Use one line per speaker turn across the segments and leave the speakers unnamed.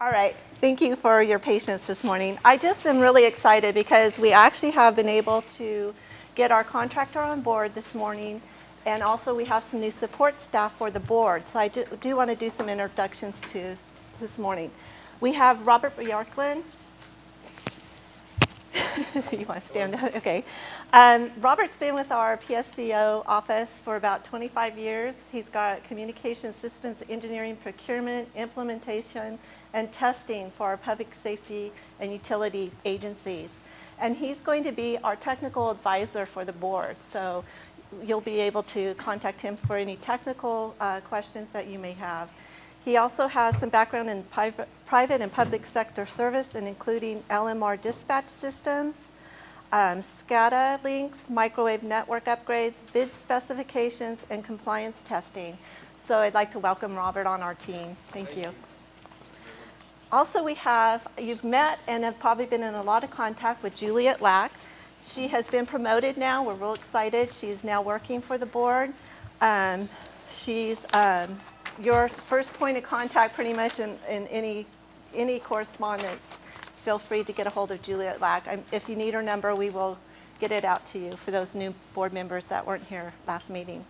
All right, thank you for your patience this morning. I just am really excited because we actually have been able to get our contractor on board this morning, and also we have some new support staff for the board. So I do want to do some introductions to this morning. We have Robert Bjorklund. You want to stand up? Okay. Robert's been with our PSCO office for about 25 years. He's got communication systems, engineering, procurement, implementation, and testing for our public safety and utility agencies. And he's going to be our technical advisor for the board. So you'll be able to contact him for any technical questions that you may have. He also has some background in private and public sector service, and including LMR dispatch systems, SCADA links, microwave network upgrades, bid specifications, and compliance testing. So I'd like to welcome Robert on our team. Thank you. Also, you've met and have probably been in a lot of contact with Juliet Lack. She has been promoted now. We're real excited. She's now working for the board. She's your first point of contact pretty much in any correspondence. Feel free to get a hold of Juliet Lack. If you need her number, we will get it out to you for those new board members that weren't here last meeting.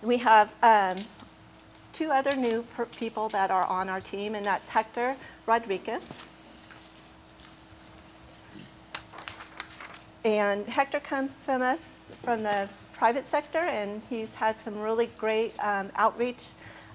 We have two other new people that are on our team, and that's Hector Rodriguez. And Hector comes from us from the private sector, and he's had some really great outreach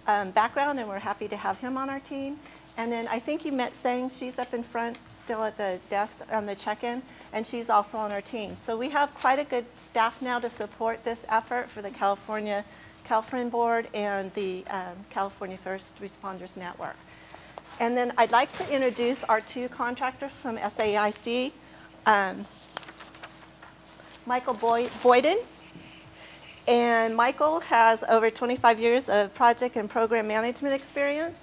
background, and we're happy to have him on our team. And then I think you met Sang. She's up in front still at the desk on the check-in, and she's also on our team. So we have quite a good staff now to support this effort for the CalFRN board and the California First Responders Network. And then I'd like to introduce our two contractors from SAIC, Michael Boyden. And Michael has over 25 years of project and program management experience.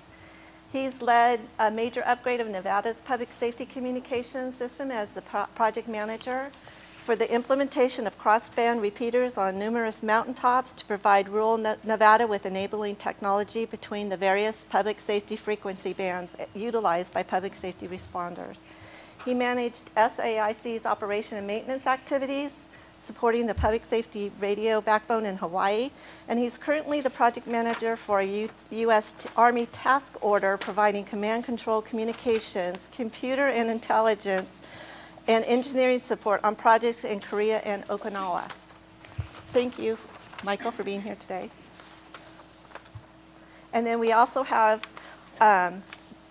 He's led a major upgrade of Nevada's public safety communication system as the project manager for the implementation of crossband repeaters on numerous mountaintops to provide rural Nevada with enabling technology between the various public safety frequency bands utilized by public safety responders. He managed SAIC's operation and maintenance activities, supporting the public safety radio backbone in Hawaii, and he's currently the project manager for a U.S. Army task order providing command control communications, computer and intelligence, and engineering support on projects in Korea and Okinawa. Thank you, Michael, for being here today. And then we also have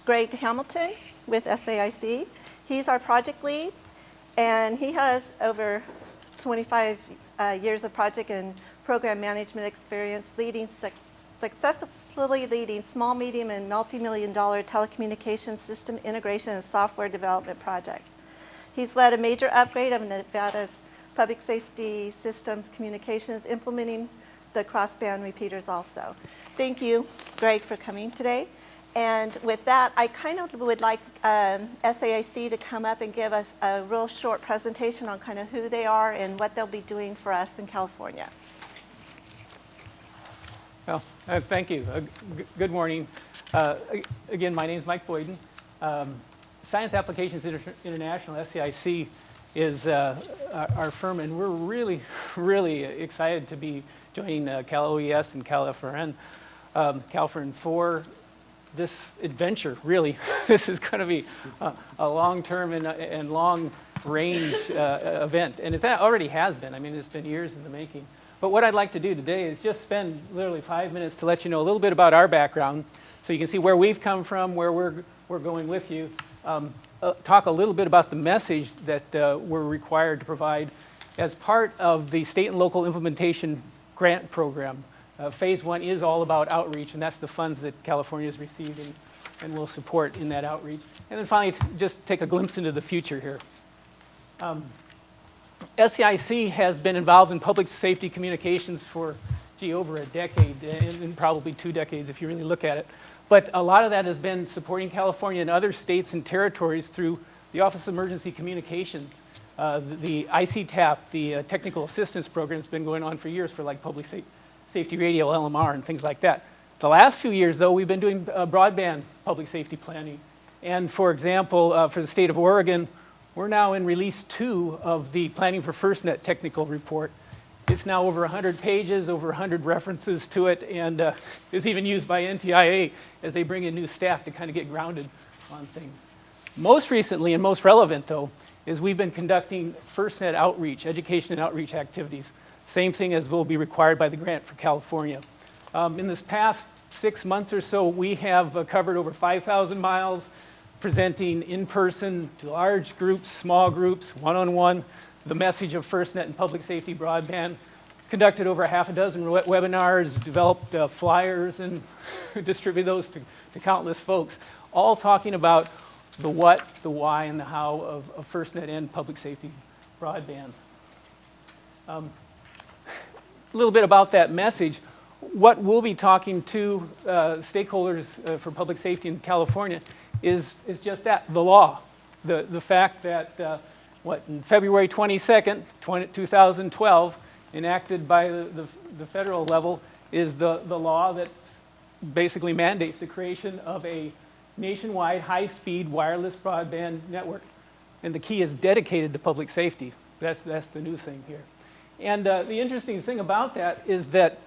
Greg Hamilton with SAIC. He's our project lead, and he has over 25 years of project and program management experience, successfully leading small, medium, and multi-million-dollar telecommunications system integration and software development projects. He's led a major upgrade of Nevada's public safety systems communications, implementing the crossband repeaters also. Thank you, Greg, for coming today. And with that, I kind of would like SAIC to come up and give us a real short presentation on kind of who they are and what they'll be doing for us in California.
Well, thank you. Good morning. Again, my name is Mike Boyden. Science Applications International, SAIC, is our firm, and we're really, really excited to be joining Cal-OES and CalFRN. CalFRN 4. This adventure, really, this is going to be a long-term and long-range event. And it already has been. I mean, it's been years in the making. But what I'd like to do today is just spend literally 5 minutes to let you know a little bit about our background so you can see where we've come from, where we're going with you. Talk a little bit about the message that we're required to provide as part of the state and local implementation grant program. Phase 1 is all about outreach, and that's the funds that California has received and will support in that outreach. And then finally, just take a glimpse into the future here. SAIC has been involved in public safety communications for, over a decade, and probably 2 decades if you really look at it. But a lot of that has been supporting California and other states and territories through the Office of Emergency Communications. The ICTAP, the Technical Assistance Program, has been going on for years for like public safety radio, LMR, and things like that. The last few years, though, we've been doing broadband public safety planning. And for example, for the state of Oregon, we're now in release 2 of the Planning for FirstNet technical report. It's now over 100 pages, over 100 references to it, and is even used by NTIA as they bring in new staff to kind of get grounded on things. Most recently and most relevant, though, is we've been conducting FirstNet outreach, education and outreach activities. Same thing as will be required by the grant for California. In this past 6 months or so, we have covered over 5,000 miles, presenting in person to large groups, small groups, one-on-one, the message of FirstNet and public safety broadband. Conducted over half a dozen webinars, developed flyers, and distributed those to countless folks, all talking about the what, the why, and the how of FirstNet and public safety broadband. A little bit about that message. What we'll be talking to stakeholders for public safety in California is just that, the law. The fact that in February 22nd, 2012, enacted by the federal level, is the law that basically mandates the creation of a nationwide high-speed wireless broadband network. And the key is dedicated to public safety. That's the new thing here. And the interesting thing about that is that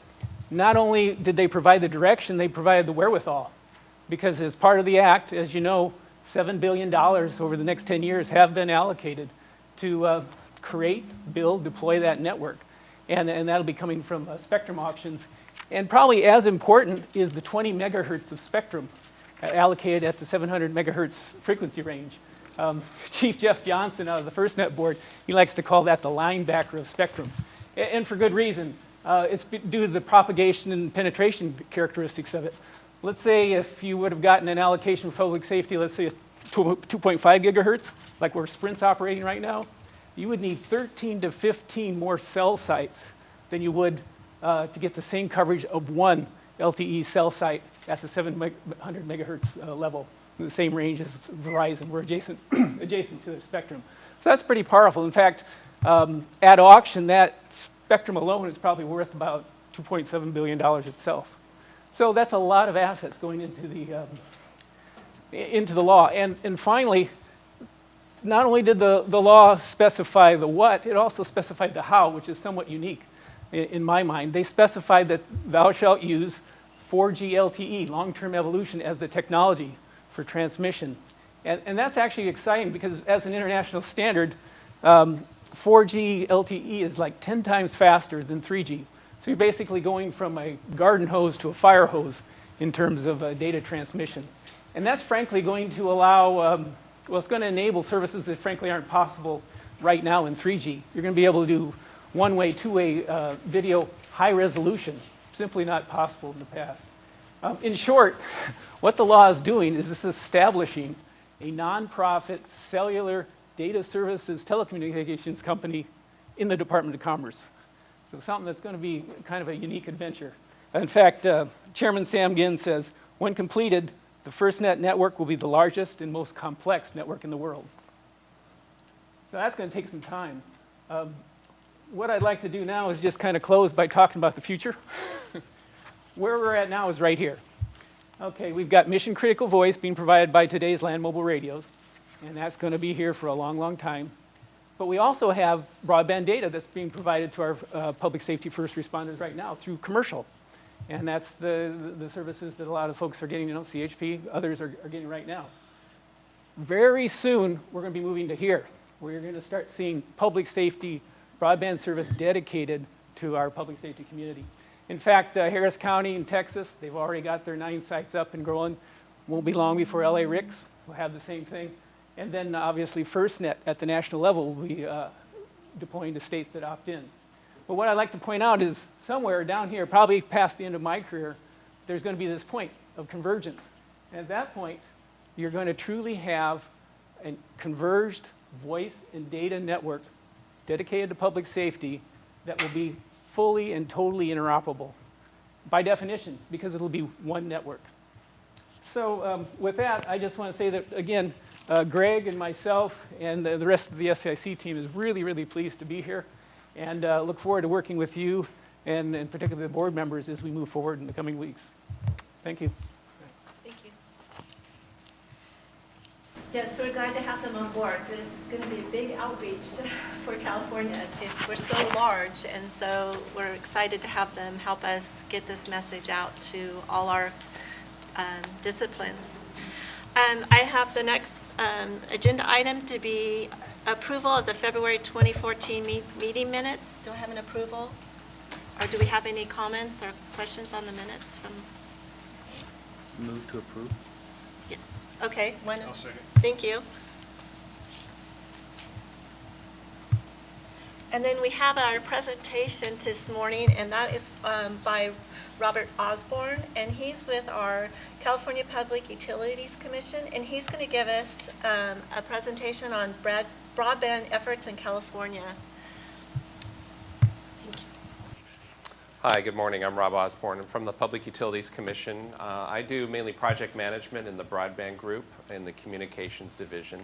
not only did they provide the direction, they provided the wherewithal. Because as part of the act, as you know, $7 billion over the next 10 years have been allocated to create, build, deploy that network. And that'll be coming from spectrum auctions. And probably as important is the 20 megahertz of spectrum allocated at the 700 megahertz frequency range. Chief Jeff Johnson out of the FirstNet board, he likes to call that the linebacker of spectrum. And for good reason. It's due to the propagation and penetration characteristics of it. Let's say if you would have gotten an allocation for public safety, let's say 2.5 gigahertz, like where Sprint's operating right now, you would need 13 to 15 more cell sites than you would to get the same coverage of one LTE cell site at the 700 megahertz level, in the same range as Verizon. We're adjacent to the spectrum. So that's pretty powerful. In fact, at auction, that spectrum alone is probably worth about $2.7 billion itself. So that's a lot of assets going into the law. And finally, not only did the law specify the what, it also specified the how, which is somewhat unique in my mind. They specified that thou shalt use 4G LTE, long-term evolution, as the technology for transmission. And that's actually exciting because as an international standard, 4G LTE is like 10 times faster than 3G. So you're basically going from a garden hose to a fire hose in terms of data transmission. And that's frankly going to allow, well, it's going to enable services that frankly aren't possible right now in 3G. You're going to be able to do one-way, two-way video, high resolution, simply not possible in the past. In short, what the law is doing is this establishing a nonprofit cellular data services telecommunications company in the Department of Commerce. So something that's going to be kind of a unique adventure. In fact, Chairman Sam Ginn says, when completed, the FirstNet network will be the largest and most complex network in the world. So that's going to take some time. What I'd like to do now is just kind of close by talking about the future. Where we're at now is right here. Okay, we've got mission critical voice being provided by today's land mobile radios, and that's going to be here for a long, long time. But we also have broadband data that's being provided to our public safety first responders right now through commercial. And that's the services that a lot of folks are getting, CHP, others are getting right now. Very soon, we're going to be moving to here, where you're going to start seeing public safety broadband service dedicated to our public safety community. In fact, Harris County in Texas, they've already got their 9 sites up and growing. Won't be long before LA RICS will have the same thing. And then obviously FirstNet at the national level will be deploying to states that opt in. But what I'd like to point out is somewhere down here, probably past the end of my career, there's going to be this point of convergence. And at that point, you're going to truly have a converged voice and data network dedicated to public safety that will be fully and totally interoperable by definition, because it'll be one network. So with that, I just want to say that, again, Greg and myself and the rest of the SCIC team is really, really pleased to be here, and look forward to working with you and particularly the board members as we move forward in the coming weeks. Thank you.
Thank you. Yes, we're glad to have them on board. This is going to be a big outreach for California. We're so large, and so we're excited to have them help us get this message out to all our disciplines. I have the next agenda item to be approval of the February 2014 meeting minutes. Do I have an approval? Or do we have any comments or questions on the minutes from?
Move to approve.
Yes. Okay.
I'll second.
Thank you. And then we have our presentation this morning, and that is by Robert Osborne, and he's with our California Public Utilities Commission, and he's going to give us a presentation on broadband efforts in California.
Hi, good morning. I'm Rob Osborne. I'm from the Public Utilities Commission. I do mainly project management in the broadband group in the communications division.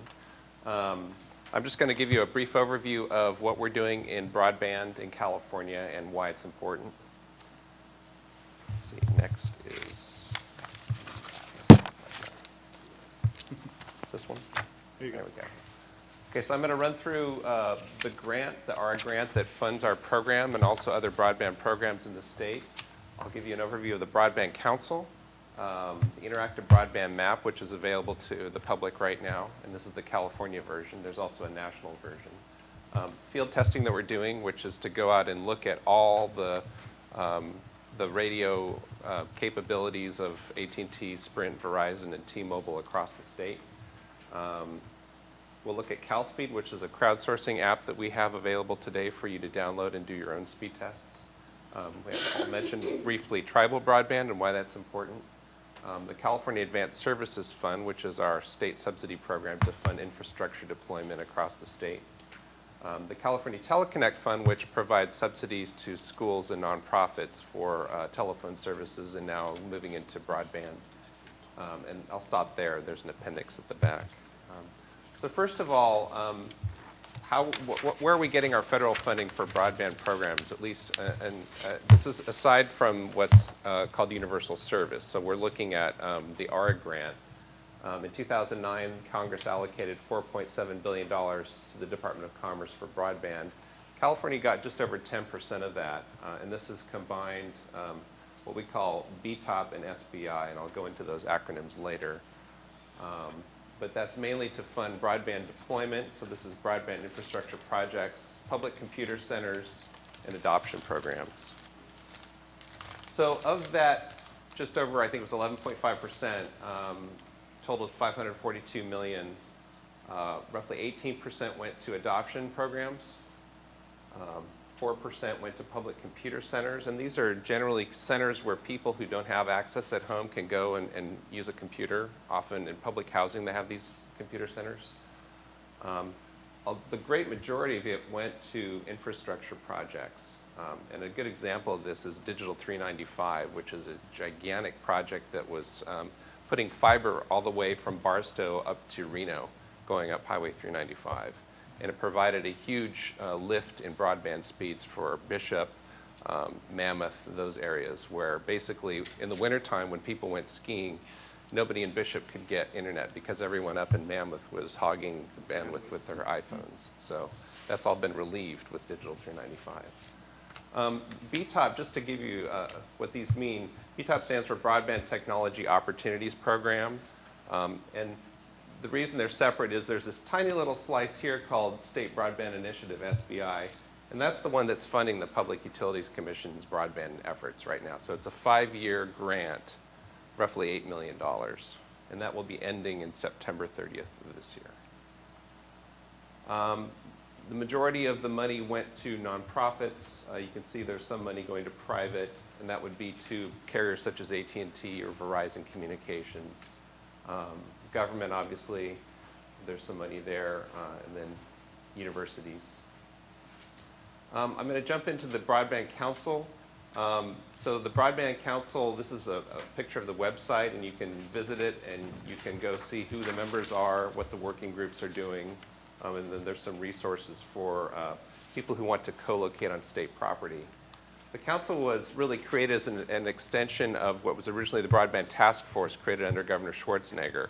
I'm just going to give you a brief overview of what we're doing in broadband in California and why it's important. Let's see, next is this one.
There you go.
There we go. Okay, so I'm going to run through the grant, the ARA grant that funds our program and also other broadband programs in the state. I'll give you an overview of the Broadband Council, the interactive broadband map, which is available to the public right now, and this is the California version. There's also a national version. Field testing that we're doing, which is to go out and look at all the radio capabilities of AT&T, Sprint, Verizon, and T-Mobile across the state. We'll look at CalSpeed, which is a crowdsourcing app that we have available today for you to download and do your own speed tests. I'll mention briefly tribal broadband and why that's important. The California Advanced Services Fund, which is our state subsidy program to fund infrastructure deployment across the state. The California Teleconnect Fund, which provides subsidies to schools and nonprofits for telephone services, and now moving into broadband. And I'll stop there. There's an appendix at the back. So first of all, where are we getting our federal funding for broadband programs, at least? This is aside from what's called universal service. So we're looking at the ARA grant. In 2009, Congress allocated $4.7 billion to the Department of Commerce for broadband. California got just over 10% of that, and this is combined what we call BTOP and SBI, and I'll go into those acronyms later. But that's mainly to fund broadband deployment, so this is broadband infrastructure projects, public computer centers, and adoption programs. So of that, just over, I think it was 11.5%, totaled $542 million. Roughly 18% went to adoption programs. 4% went to public computer centers, and these are generally centers where people who don't have access at home can go and use a computer. Often in public housing they have these computer centers. The great majority of it went to infrastructure projects, and a good example of this is Digital 395, which is a gigantic project that was putting fiber all the way from Barstow up to Reno, going up Highway 395. And it provided a huge lift in broadband speeds for Bishop, Mammoth, those areas where basically in the wintertime when people went skiing, nobody in Bishop could get internet because everyone up in Mammoth was hogging the bandwidth with their iPhones. So that's all been relieved with Digital 395. BTOP, just to give you what these mean, BTOP stands for Broadband Technology Opportunities Program. And the reason they're separate is there's this tiny little slice here called State Broadband Initiative, SBI, and that's the one that's funding the Public Utilities Commission's broadband efforts right now. So it's a 5-year grant, roughly $8 million, and that will be ending in September 30th of this year. The majority of the money went to nonprofits. You can see there's some money going to private, and that would be to carriers such as AT&T or Verizon Communications. Government, obviously, there's some money there, and then universities. I'm going to jump into the Broadband Council. So the Broadband Council, this is a picture of the website, and you can visit it, and you can go see who the members are, what the working groups are doing, and then there's some resources for people who want to co-locate on state property. The council was really created as an extension of what was originally the Broadband Task Force created under Governor Schwarzenegger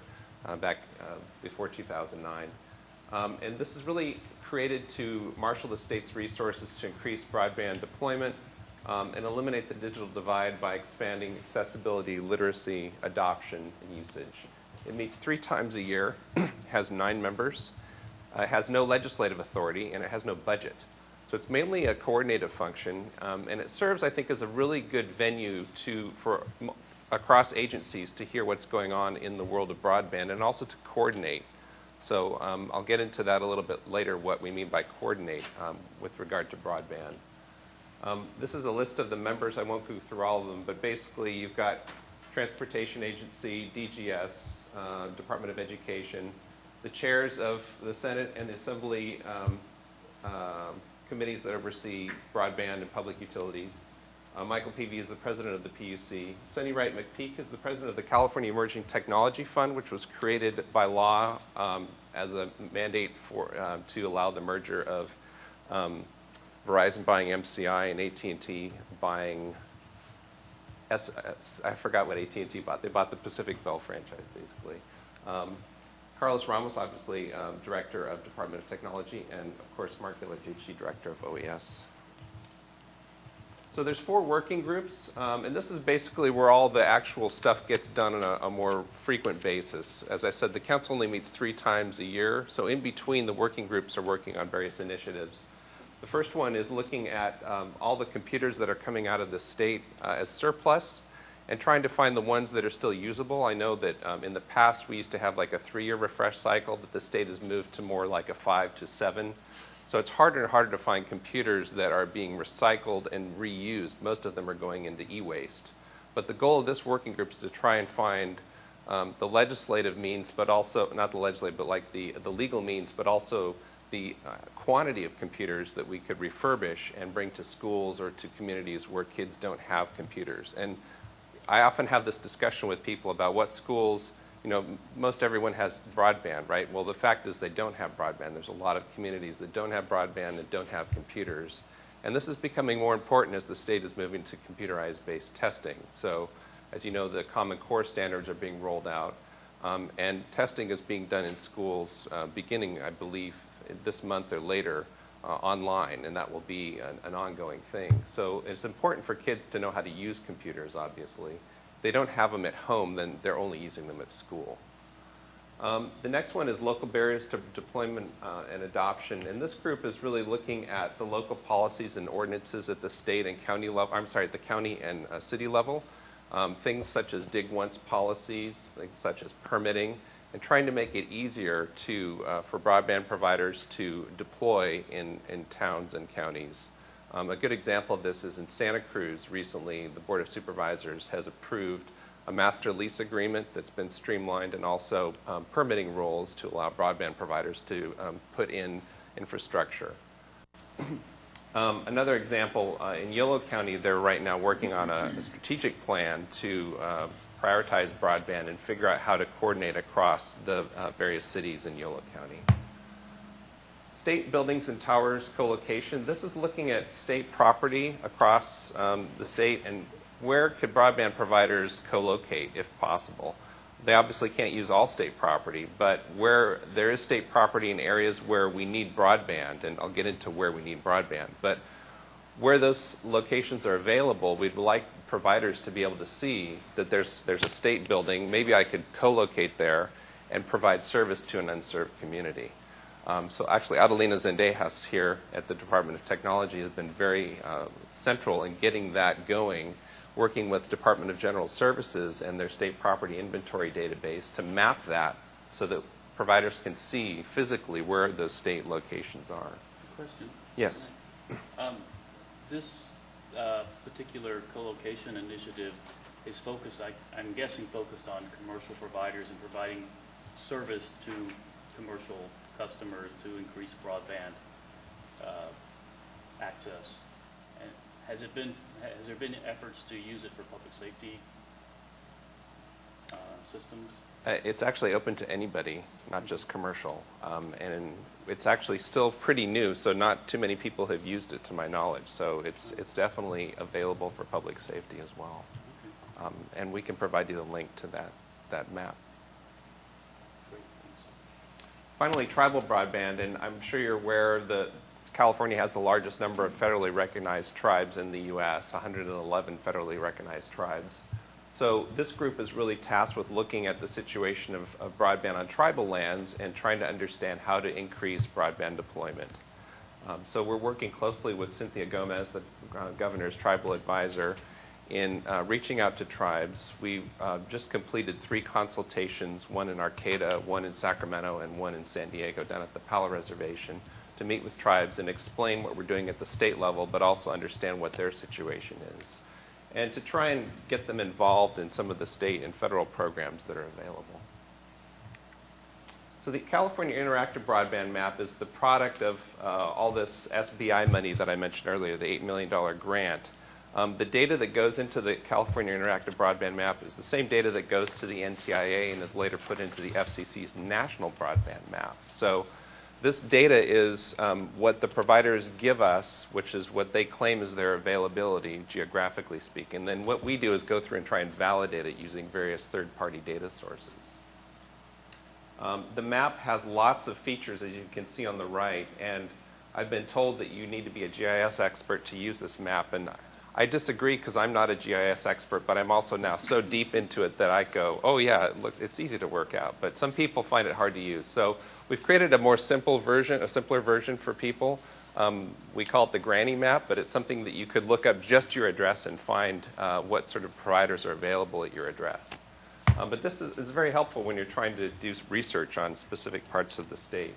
back before 2009. And this is really created to marshal the state's resources to increase broadband deployment and eliminate the digital divide by expanding accessibility, literacy, adoption, and usage. It meets 3 times a year, has 9 members, has no legislative authority, and it has no budget. So it's mainly a coordinative function, and it serves, I think, as a really good venue for across agencies to hear what's going on in the world of broadband and also to coordinate. So I'll get into that a little bit later, what we mean by coordinate with regard to broadband. This is a list of the members. I won't go through all of them, but basically you've got Transportation Agency, DGS, Department of Education, the chairs of the Senate and the Assembly committees that oversee broadband and public utilities. Michael Peavy is the president of the PUC. Sonny Wright McPeak is the president of the California Emerging Technology Fund, which was created by law as a mandate to allow the merger of Verizon buying MCI and AT&T buying, I forgot what AT&T bought. They bought the Pacific Bell franchise, basically. Carlos Ramos, obviously, Director of Department of Technology, and of course, Mark Villagici, Director of OES. So there's 4 working groups, and this is basically where all the actual stuff gets done on a more frequent basis. As I said, the council only meets 3 times a year, so in between, the working groups are working on various initiatives. The first one is looking at all the computers that are coming out of the state as surplus and trying to find the ones that are still usable. I know that in the past, we used to have like a 3-year refresh cycle, but the state has moved to more like a 5 to 7. So it's harder and harder to find computers that are being recycled and reused. Most of them are going into e-waste. But the goal of this working group is to try and find the legislative means, but also, not the legislative, but like the legal means, but also the quantity of computers that we could refurbish and bring to schools or to communities where kids don't have computers. And I often have this discussion with people about what schools, most everyone has broadband, right? Well, the fact is they don't have broadband. There's a lot of communities that don't have broadband and don't have computers. And this is becoming more important as the state is moving to computerized-based testing. So, as you know, the Common Core standards are being rolled out, and testing is being done in schools beginning, I believe, this month or later online, and that will be an ongoing thing. So it's important for kids to know how to use computers, obviously. If they don't have them at home, then they're only using them at school. The next one is local barriers to deployment and adoption. And this group is really looking at the local policies and ordinances at the state and county level, the county and city level. Things such as dig once policies, things such as permitting, and trying to make it easier for broadband providers to deploy in towns and counties. A good example of this is in Santa Cruz recently, the Board of Supervisors has approved a master lease agreement that's been streamlined and also permitting rules to allow broadband providers to put in infrastructure. Another example, in Yolo County, they're right now working on a strategic plan to prioritize broadband and figure out how to coordinate across the various cities in Yolo County. State buildings and towers co-location. This is looking at state property across the state and where could broadband providers co-locate if possible. They obviously can't use all state property, but where there is state property in areas where we need broadband, and I'll get into where we need broadband, but where those locations are available, we'd like providers to be able to see that there's a state building, maybe I could co-locate there and provide service to an unserved community. So actually, Adelina Zendejas here at the Department of Technology has been very central in getting that going, working with Department of General Services and their state property inventory database to map that so that providers can see physically where those state locations are.
Question?
Yes.
This particular co-location initiative is focused, I'm guessing, focused on commercial providers and providing service to commercial customers to increase broadband access. And has there been efforts to use it for public safety systems?
It's actually open to anybody, not just commercial. And it's actually still pretty new, so not too many people have used it to my knowledge. So it's definitely available for public safety as well. And we can provide you the link to that map.
Great, thanks.
Finally, tribal broadband, and I'm sure you're aware that California has the largest number of federally recognized tribes in the U.S., 111 federally recognized tribes. So this group is really tasked with looking at the situation of broadband on tribal lands and trying to understand how to increase broadband deployment. So we're working closely with Cynthia Gomez, the governor's tribal advisor, in reaching out to tribes. We just completed 3 consultations, one in Arcata, one in Sacramento, and one in San Diego down at the Palo Reservation, to meet with tribes and explain what we're doing at the state level, but also understand what their situation is, and to try and get them involved in some of the state and federal programs that are available. So the California Interactive Broadband Map is the product of all this SBI money that I mentioned earlier, the $8 million grant. The data that goes into the California Interactive Broadband Map is the same data that goes to the NTIA and is later put into the FCC's National Broadband Map. So this data is what the providers give us, which is what they claim is their availability, geographically speaking. And then what we do is go through and try and validate it using various third-party data sources. The map has lots of features, as you can see on the right, and I've been told that you need to be a GIS expert to use this map, and I disagree because I'm not a GIS expert, but I'm also now so deep into it that I go, oh yeah, it's easy to work out. But some people find it hard to use. So we've created a more simple version, a simpler version for people. We call it the granny map, but it's something that you could look up just your address and find what sort of providers are available at your address. But this is very helpful when you're trying to do research on specific parts of the state.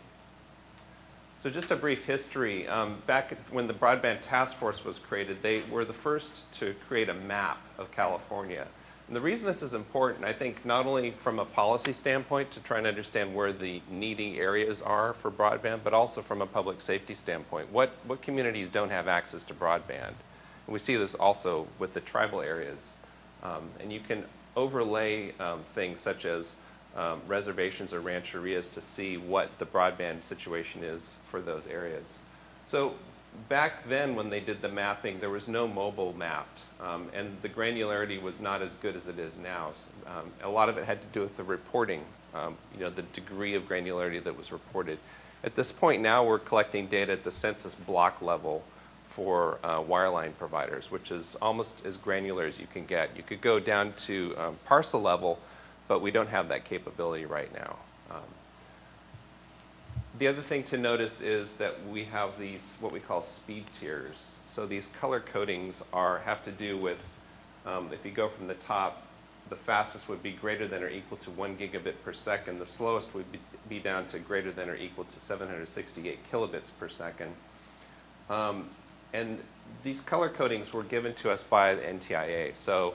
So just a brief history. Back when the Broadband Task Force was created, they were the first to create a map of California. And the reason this is important, I think, not only from a policy standpoint to try and understand where the needy areas are for broadband, but also from a public safety standpoint. What communities don't have access to broadband? And we see this also with the tribal areas. And you can overlay things such as reservations or rancherias to see what the broadband situation is for those areas. So back then when they did the mapping, there was no mobile mapped, and the granularity was not as good as it is now. A lot of it had to do with the reporting, the degree of granularity that was reported. At this point now, we're collecting data at the census block level for wireline providers, which is almost as granular as you can get. You could go down to parcel level, but we don't have that capability right now. The other thing to notice is that we have these, what we call speed tiers. So these color codings have to do with, if you go from the top, the fastest would be greater than or equal to 1 gigabit per second. The slowest would be down to greater than or equal to 768 kilobits per second. And these color codings were given to us by the NTIA. So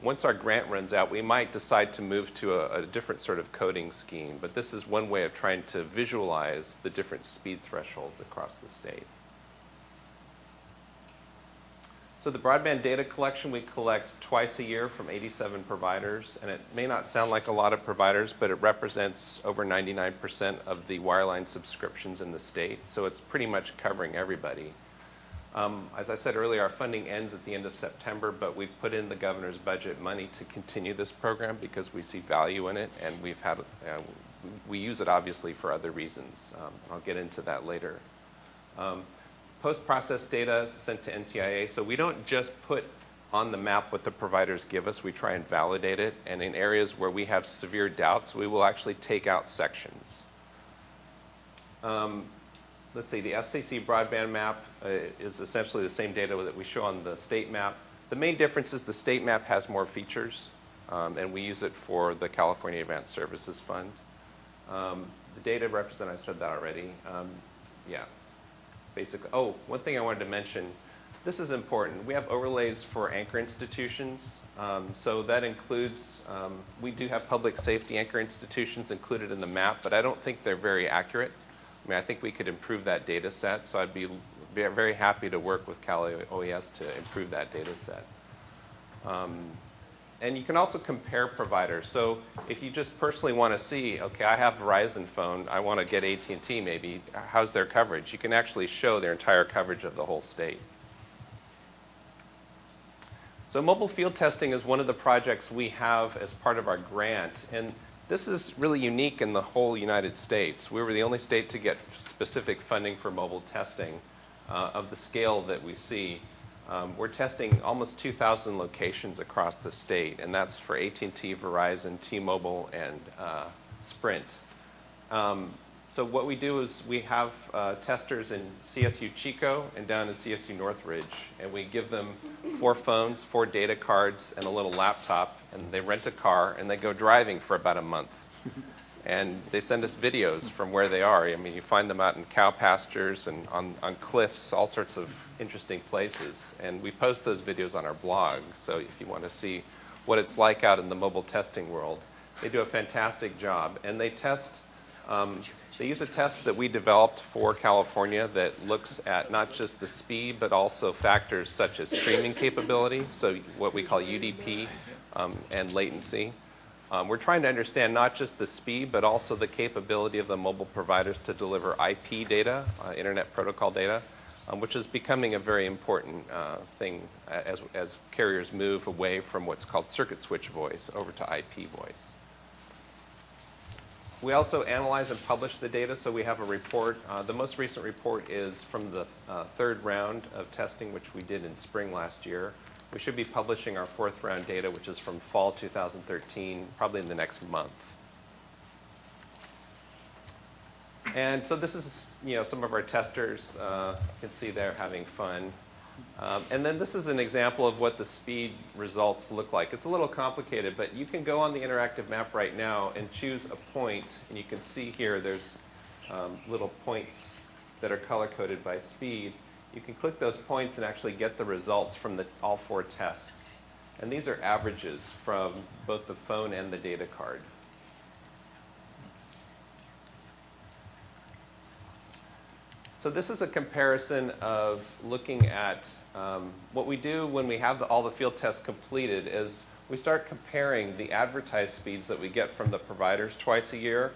once our grant runs out, we might decide to move to a different sort of coding scheme. But this is one way of trying to visualize the different speed thresholds across the state. So the broadband data collection we collect twice a year from 87 providers. And it may not sound like a lot of providers, but it represents over 99% of the wireline subscriptions in the state. So it's pretty much covering everybody. As I said earlier, our funding ends at the end of September, but we've put in the governor's budget money to continue this program because we see value in it, and we use it obviously for other reasons. I'll get into that later. Post-processed data sent to NTIA, so we don't just put on the map what the providers give us, we try and validate it, and in areas where we have severe doubts, we will actually take out sections. Let's see, the FCC broadband map is essentially the same data that we show on the state map. The main difference is the state map has more features, and we use it for the California Advanced Services Fund. The data represent, I said that already. Yeah, basically. Oh, one thing I wanted to mention, this is important. We have overlays for anchor institutions. So that includes, we do have public safety anchor institutions included in the map, but I don't think they're very accurate. I mean, I think we could improve that data set, so I'd be very happy to work with Cal OES to improve that data set. And you can also compare providers. So if you just personally want to see, okay, I have Verizon phone, I want to get AT&T maybe, how's their coverage? You can actually show their entire coverage of the whole state. So mobile field testing is one of the projects we have as part of our grant. And this is really unique in the whole United States. We were the only state to get specific funding for mobile testing of the scale that we see. We're testing almost 2,000 locations across the state, and that's for AT&T, Verizon, T-Mobile, and Sprint. So what we do is we have testers in CSU Chico and down in CSU Northridge, and we give them 4 phones, 4 data cards, and a little laptop, and they rent a car, and they go driving for about a month. And they send us videos from where they are. I mean, you find them out in cow pastures and on cliffs, all sorts of interesting places. And we post those videos on our blog, so if you want to see what it's like out in the mobile testing world. They do a fantastic job, and they test. They use a test that we developed for California that looks at not just the speed, but also factors such as streaming capability, so what we call UDP, and latency. We're trying to understand not just the speed, but also the capability of the mobile providers to deliver IP data, Internet Protocol data, which is becoming a very important thing as carriers move away from what's called circuit switch voice over to IP voice. We also analyze and publish the data, so we have a report. The most recent report is from the 3rd round of testing, which we did in spring last year. We should be publishing our 4th round data, which is from fall 2013, probably in the next month. And so this is, some of our testers. You can see they're having fun. And then this is an example of what the speed results look like. It's a little complicated, but you can go on the interactive map right now and choose a point. And you can see here there's little points that are color-coded by speed. You can click those points and actually get the results from all 4 tests. And these are averages from both the phone and the data card. So this is a comparison of looking at what we do when we have all the field tests completed is we start comparing the advertised speeds that we get from the providers twice a year.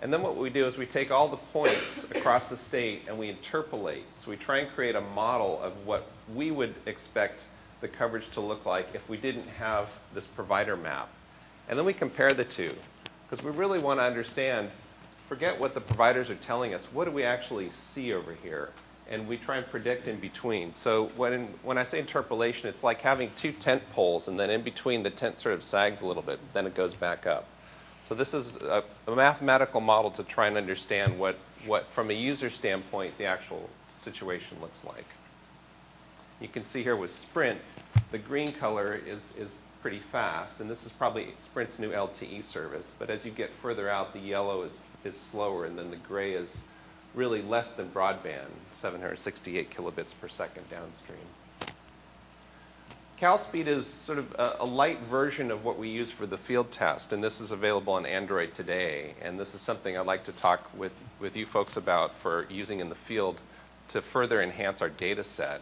And then what we do is we take all the points across the state and we interpolate. So we try and create a model of what we would expect the coverage to look like if we didn't have this provider map. And then we compare the two, because we really want to understand, forget what the providers are telling us, what do we actually see over here? And we try and predict in between. So when I say interpolation, it's like having 2 tent poles, and then in between the tent sort of sags a little bit, then it goes back up. So this is a mathematical model to try and understand what from a user standpoint, the actual situation looks like. You can see here with Sprint, the green color is pretty fast, and this is probably Sprint's new LTE service. But as you get further out, the yellow is slower, and then the gray is really less than broadband, 768 kilobits per second downstream. CalSpeed is sort of a light version of what we use for the field test, and this is available on Android today. And this is something I'd like to talk with you folks about for using in the field to further enhance our data set.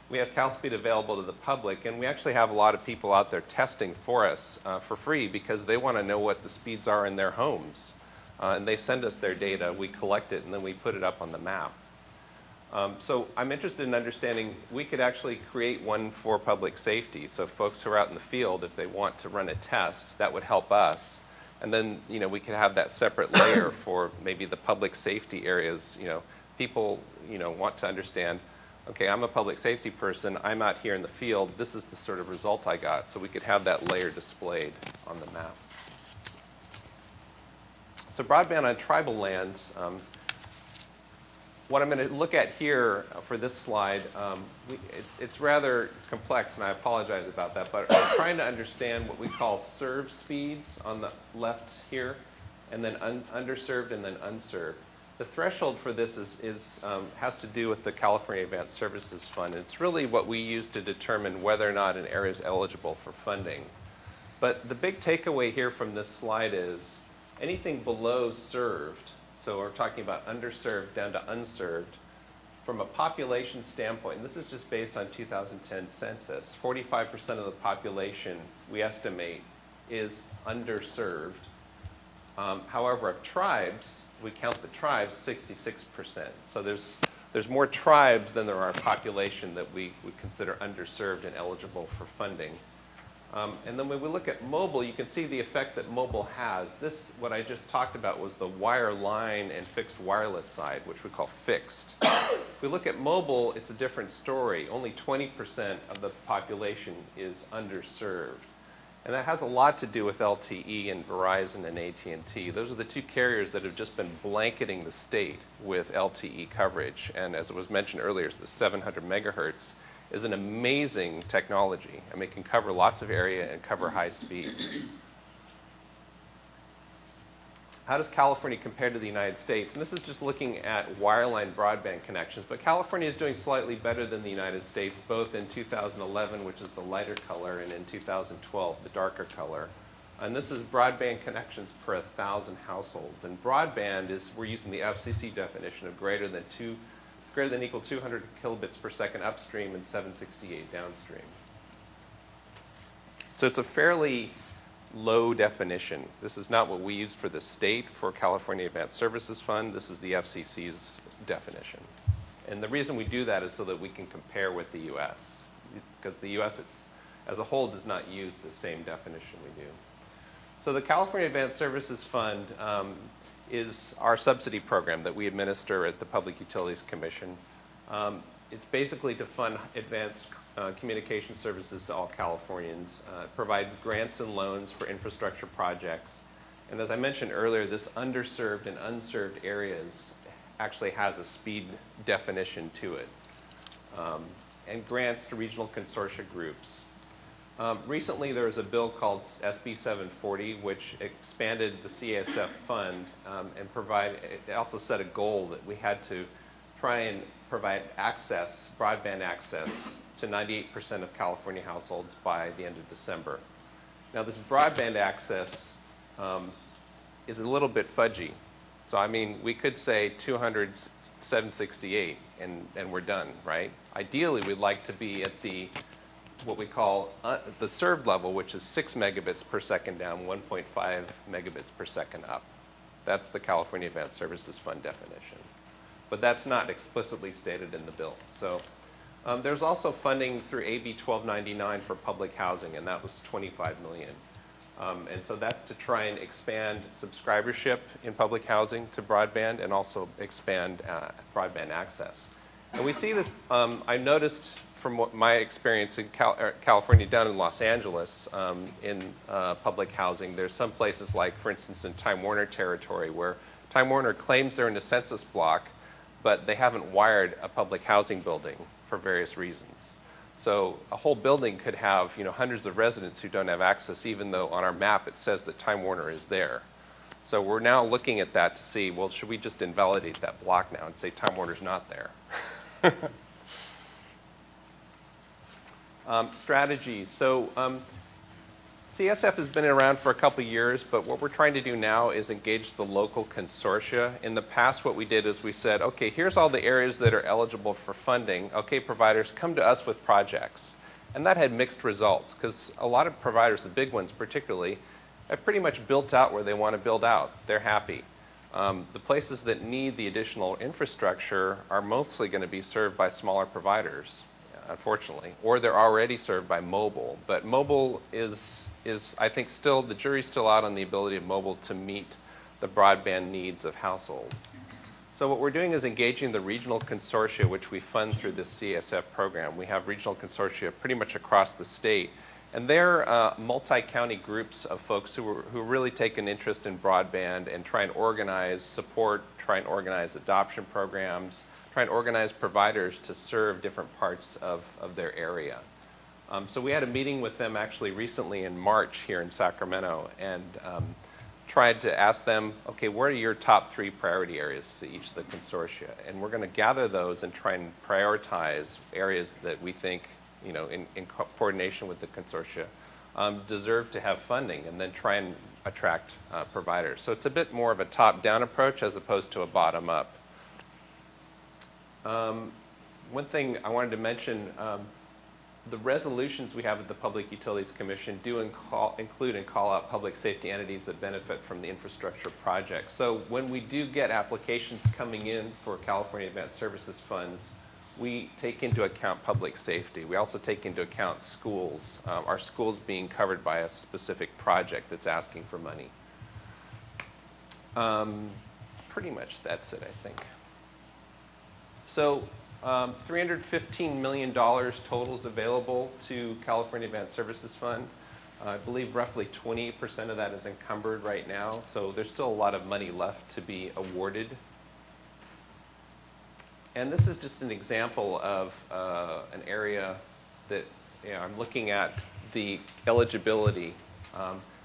We have CalSpeed available to the public, and we actually have a lot of people out there testing for us for free because they want to know what the speeds are in their homes. And they send us their data, we collect it, and then we put it up on the map. So I'm interested in understanding, we could actually create one for public safety. So folks who are out in the field, if they want to run a test, that would help us. And then we could have that separate layer for maybe the public safety areas. People want to understand, okay, I'm a public safety person, I'm out here in the field, this is the sort of result I got. So we could have that layer displayed on the map. So broadband on tribal lands. What I'm going to look at here for this slide, it's rather complex, and I apologize about that, but I'm trying to understand what we call served speeds on the left here, and then underserved and then unserved. The threshold for this has to do with the California Advanced Services Fund. It's really what we use to determine whether or not an area is eligible for funding. But the big takeaway here from this slide is anything below served, so we're talking about underserved down to unserved, from a population standpoint, and this is just based on 2010 census, 45% of the population, we estimate, is underserved. However, of tribes, we count the tribes 66%. So there's more tribes than there are population that we would consider underserved and eligible for funding. And then when we look at mobile, you can see the effect that mobile has. This, what I just talked about, was the wireline and fixed wireless side, which we call fixed. If we look at mobile, it's a different story. Only 20% of the population is underserved. And that has a lot to do with LTE and Verizon and AT&T. Those are the two carriers that have just been blanketing the state with LTE coverage. And as it was mentioned earlier, the 700 megahertz is an amazing technology. I mean, it can cover lots of area and cover high speed. How does California compare to the United States? And this is just looking at wireline broadband connections, but California is doing slightly better than the United States, both in 2011, which is the lighter color, and in 2012, the darker color. And this is broadband connections per 1,000 households. And broadband is, we're using the FCC definition of greater than equal 200 kilobits per second upstream and 768 downstream. So it's a fairly low definition. This is not what we use for the state for California Advanced Services Fund. This is the FCC's definition. And the reason we do that is so that we can compare with the US, because the US as a whole does not use the same definition we do. So the California Advanced Services Fund is our subsidy program that we administer at the Public Utilities Commission. It's basically to fund advanced communication services to all Californians. It provides grants and loans for infrastructure projects. And as I mentioned earlier, this underserved and unserved areas actually has a speed definition to it. And grants to regional consortia groups. Recently, there was a bill called SB 740, which expanded the CASF fund and it also set a goal that we had to try and provide access, broadband access, to 98% of California households by the end of December. Now, this broadband access is a little bit fudgy. So, I mean, we could say 200, 768, and we're done, right? Ideally, we'd like to be at what we call the served level, which is 6 megabits per second down, 1.5 megabits per second up. That's the California Advanced Services Fund definition. But that's not explicitly stated in the bill. So there's also funding through AB 1299 for public housing, and that was $25 million. And so that's to try and expand subscribership in public housing to broadband and also expand broadband access. And we see this, I noticed from my experience in California down in Los Angeles in public housing, there's some places like, for instance, in Time Warner territory where Time Warner claims they're in a census block, but they haven't wired a public housing building for various reasons. So a whole building could have, hundreds of residents who don't have access, even though on our map it says that Time Warner is there. So we're now looking at that to see, well, should we just invalidate that block now and say Time Warner's not there? Strategies. So CSF has been around for a couple years, but what we're trying to do now is engage the local consortia. In the past, what we did is we said, okay, here's all the areas that are eligible for funding. Okay, providers, come to us with projects. And that had mixed results, because a lot of providers, the big ones particularly, have pretty much built out where they want to build out. They're happy. The places that need the additional infrastructure are mostly going to be served by smaller providers, unfortunately, or they're already served by mobile. But mobile is I think, still, the jury's still out on the ability of mobile to meet the broadband needs of households. So what we're doing is engaging the regional consortia, which we fund through the CSF program. We have regional consortia pretty much across the state. And they're multi-county groups of folks who really take an interest in broadband and try and organize support, try and organize adoption programs, try and organize providers to serve different parts of their area. So we had a meeting with them actually recently in March here in Sacramento and tried to ask them, okay, what are your top 3 priority areas to each of the consortia? And we're going to gather those and try and prioritize areas that we think, in coordination with the consortia, deserve to have funding, and then try and attract providers. So it's a bit more of a top-down approach as opposed to a bottom-up. One thing I wanted to mention, the resolutions we have at the Public Utilities Commission do include and call out public safety entities that benefit from the infrastructure project. So when we do get applications coming in for California Advanced Services funds, we take into account public safety. We also take into account schools, our schools being covered by a specific project that's asking for money. Pretty much that's it, I think. So $315 million total is available to California Advanced Services Fund. I believe roughly 20% of that is encumbered right now, so there's still a lot of money left to be awarded. And this is just an example of an area that I'm looking at the eligibility.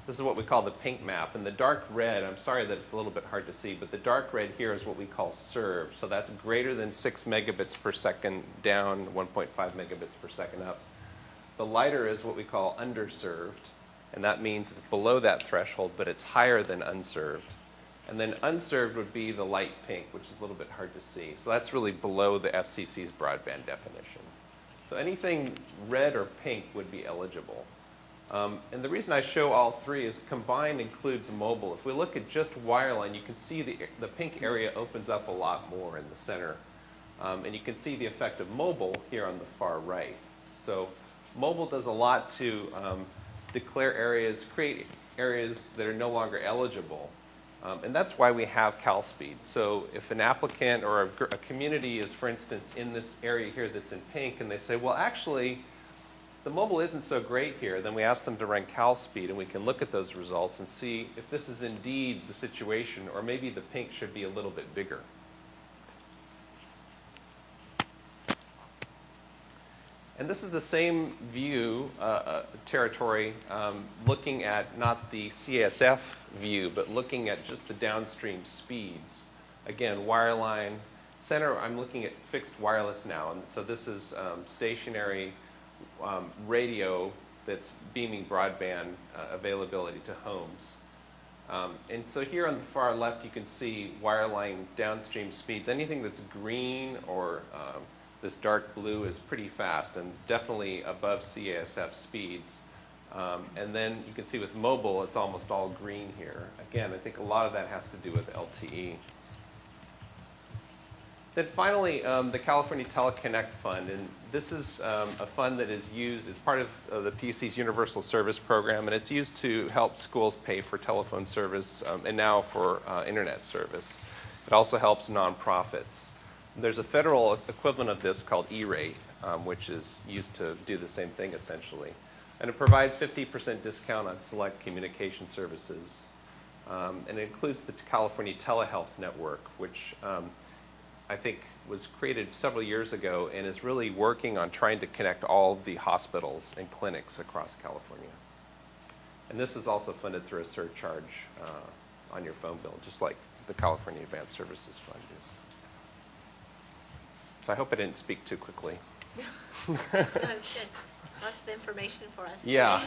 This is what we call the pink map. And the dark red, I'm sorry that it's a little bit hard to see, but the dark red here is what we call served. So that's greater than 6 megabits per second down, 1.5 megabits per second up. The lighter is what we call underserved. And that means it's below that threshold, but it's higher than unserved. And then unserved would be the light pink, which is a little bit hard to see. So that's really below the FCC's broadband definition. So anything red or pink would be eligible. And the reason I show all three is combined includes mobile. If we look at just wireline, you can see the pink area opens up a lot more in the center. And you can see the effect of mobile here on the far right. So mobile does a lot to declare areas, create areas that are no longer eligible. And that's why we have CalSpeed. So if an applicant or a community is, for instance, in this area here that's in pink, and they say, well, actually, the mobile isn't so great here, then we ask them to run CalSpeed, and we can look at those results and see if this is indeed the situation, or maybe the pink should be a little bit bigger. And this is the same view, territory, looking at not the CASF view, but looking at just the downstream speeds. Again, wireline. Center, I'm looking at fixed wireless now, and so this is stationary radio that's beaming broadband availability to homes. And so here on the far left, you can see wireline downstream speeds. Anything that's green or this dark blue is pretty fast and definitely above CASF speeds. And then you can see with mobile, it's almost all green here. Again, I think a lot of that has to do with LTE. Then finally, the California Teleconnect Fund. And this is a fund that is used as part of the PUC's Universal Service Program. And it's used to help schools pay for telephone service and now for internet service. It also helps nonprofits. There's a federal equivalent of this called E-rate, which is used to do the same thing essentially. And it provides 50% discount on select communication services. And it includes the California Telehealth Network, which I think was created several years ago and is really working on trying to connect all the hospitals and clinics across California. And this is also funded through a surcharge on your phone bill, just like the California Advanced Services Fund is. So I hope I didn't speak too quickly.
No, that's good. Lots of information for us.
Yeah.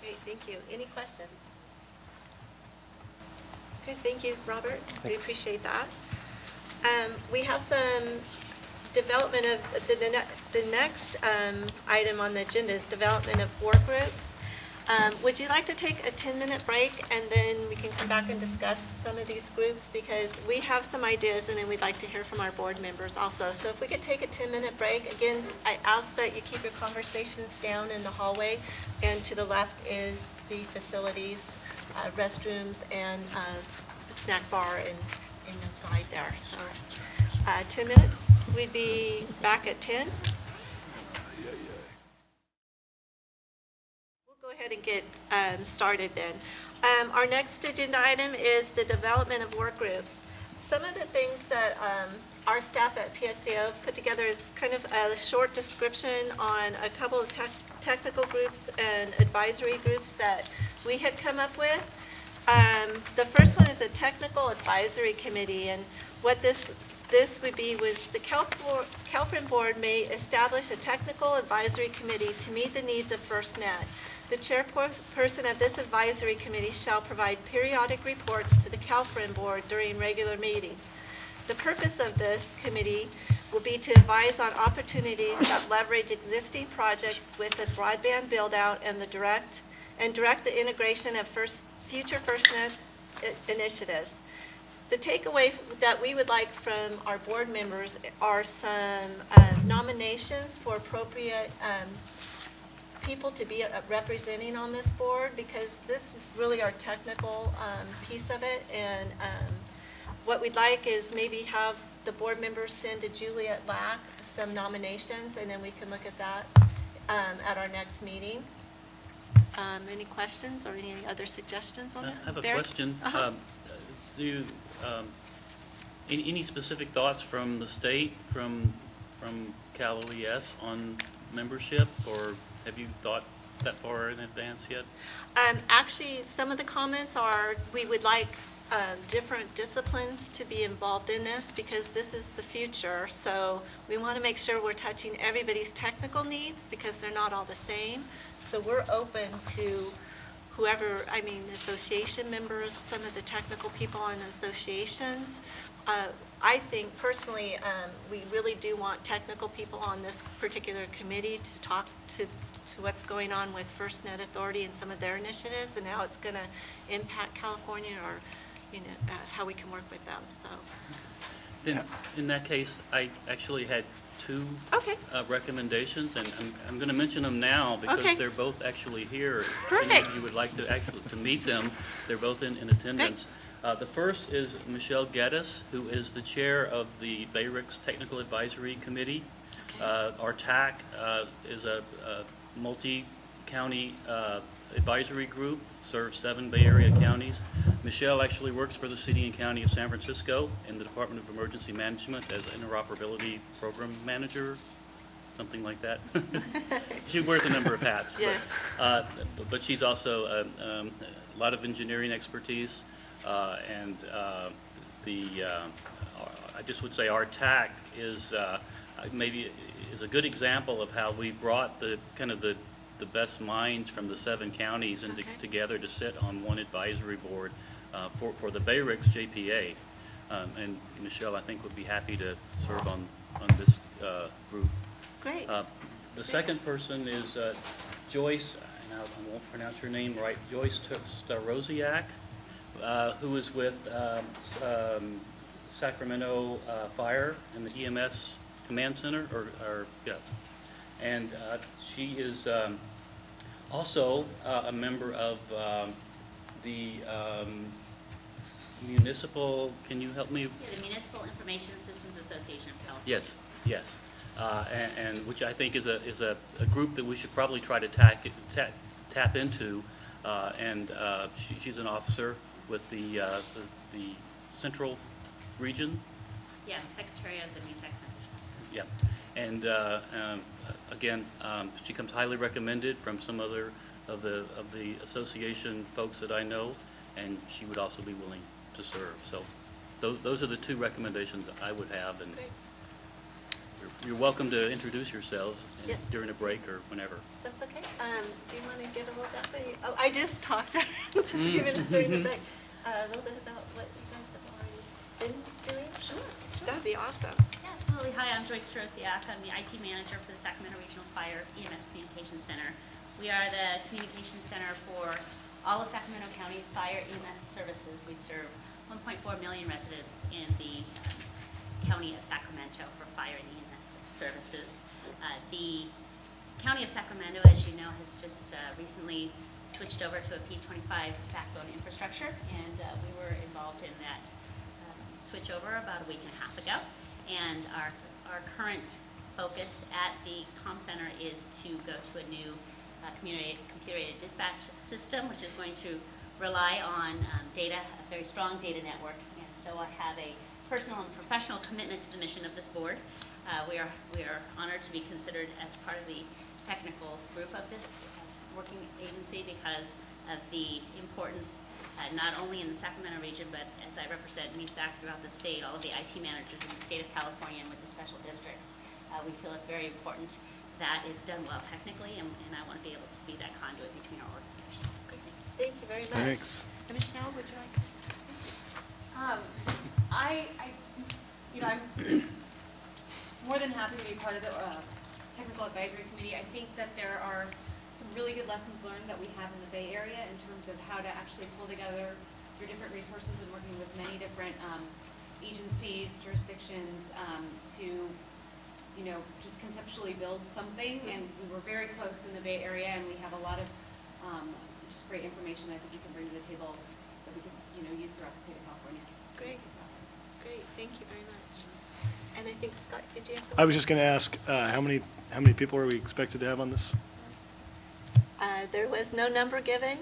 Great, thank you. Any questions? Okay, thank you, Robert.
Thanks.
We appreciate that. We have some development of the next item on the agenda is development of work groups. Would you like to take a 10-minute break and then we can come back and discuss some of these groups, because we have some ideas and then we'd like to hear from our board members also. So if we could take a 10-minute break, again, I ask that you keep your conversations down in the hallway, and to the left is the facilities, restrooms, and snack bar in the side there. So 10 minutes, we'd be back at 10. Go ahead and get started then. Our next agenda item is the development of work groups. Some of the things that our staff at PSCO put together is kind of a short description on a couple of technical groups and advisory groups that we had come up with. The first one is a technical advisory committee, and what this would be was the CalFRN board may establish a technical advisory committee to meet the needs of FirstNet. The chairperson of this advisory committee shall provide periodic reports to the CalFRN board during regular meetings. The purpose of this committee will be to advise on opportunities that leverage existing projects with the broadband build-out and direct the integration of future FirstNet initiatives. The takeaway that we would like from our board members are some nominations for appropriate people to be representing on this board, because this is really our technical piece of it. And what we'd like is maybe have the board members send to Juliet Lack some nominations, and then we can look at that at our next meeting. Any questions or any other suggestions on that?
I have a
Barry?
question.
Uh-huh.
Any specific thoughts from the state, from Cal OES on membership, or have you thought that far in advance yet?
Actually, some of the comments are we would like different disciplines to be involved in this, because this is the future. So we want to make sure we're touching everybody's technical needs, because they're not all the same. So we're open to whoever, I mean, association members, some of the technical people in associations. I think personally, we really do want technical people on this particular committee to talk to what's going on with FirstNet Authority and some of their initiatives, and how it's going to impact California, or how we can work with them. So
Then, in that case, I actually had two recommendations, and I'm going to mention them now because they're both actually here.
Perfect.
If you would like to meet them, they're both in attendance. The first is Michelle Geddes, who is the chair of the BayRICS Technical Advisory Committee. Our TAC is a multi-county advisory group, serves 7 Bay Area counties. Michelle actually works for the City and County of San Francisco in the Department of Emergency Management as interoperability program manager, something like that. She wears a number of hats.
Yes.
But she's also a lot of engineering expertise, and I just would say our TAC is maybe is a good example of how we brought the best minds from the 7 counties together to sit on one advisory board for the BayRICS JPA. And Michelle, I think, would be happy to serve on this group.
great.
The second person is Joyce, and I won't pronounce her name right, Joyce Starosiak, who is with Sacramento Fire and the EMS Command Center, and she is also a member of the municipal, can you help me?
Yeah, the Municipal Information Systems Association of California.
Yes. And which I think is a group that we should probably try to tap into. And she's an officer with the Central Region.
Yeah, I'm Secretary of the MUSAC Center.
Yeah, and again, she comes highly recommended from some other of the association folks that I know, and she would also be willing to serve. So those are the 2 recommendations I would have, and you're welcome to introduce yourselves during a break or whenever.
That's okay. Do you want to give a little bit? Oh, I just talked to her, just giving it during the break. A little bit about what you guys have already been doing? Sure. That'd be awesome.
Yeah, absolutely. Hi, I'm Joyce Starosiak. I'm the IT manager for the Sacramento Regional Fire EMS Communications Center. We are the communications center for all of Sacramento County's fire EMS services. We serve 1.4 million residents in the County of Sacramento for fire and EMS services. The County of Sacramento, as you know, has just recently switched over to a P25 backbone infrastructure, and we were involved in that switchover about a week and a half ago. And our current focus at the comm center is to go to a new computer-aided dispatch system, which is going to rely on data, a very strong data network. And so I have a personal and professional commitment to the mission of this board. We are honored to be considered as part of the technical group of this working agency because of the importance not only in the Sacramento region, but as I represent MUSAC throughout the state, all of the IT managers in the state of California and with the special districts. We feel it's very important that it's done well technically, and I want to be able to be that conduit between our organizations. Great,
Thank you very much.
Thanks.
And Michelle, would you like?
I
You know, I'm more than happy to be part of the Technical Advisory Committee. I think that there are some really good lessons learned that we have in the Bay Area in terms of how to actually pull together through different resources and working with many different agencies, jurisdictions to, you know, just conceptually build something. And we were very close in the Bay Area, and we have a lot of just great information I think we can bring to the table that we can, you know, use throughout the state of California.
Great. Great, thank you very much. And I think, Scott, did you have something?
I was just going to ask, how many people are we expected to have on this?
There was no number given.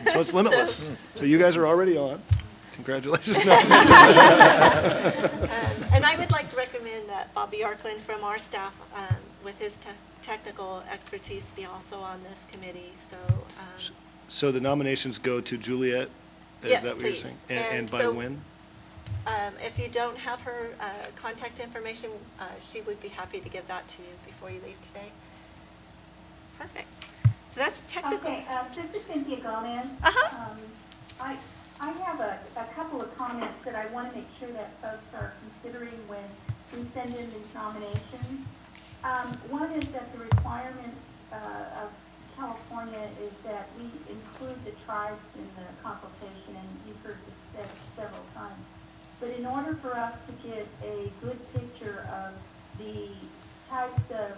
So it's limitless. So you guys are already on. Congratulations.
And I would like to recommend that Bobby Arkland from our staff, with his technical expertise, be also on this committee.
So the nominations go to Juliet?
Yes,
Is that what you're
please.
saying?
And
And by
so-
when?
If you don't have her contact information, she would be happy to give that to you before you leave today. Perfect. So that's technical.
Okay, this is Cynthia Gomez. I have a couple of comments that I want to make sure that folks are considering when we send in these nominations. One is that the requirement of California is that we include the tribes in the consultation, and you've heard this said several times. But in order for us to get a good picture of the types of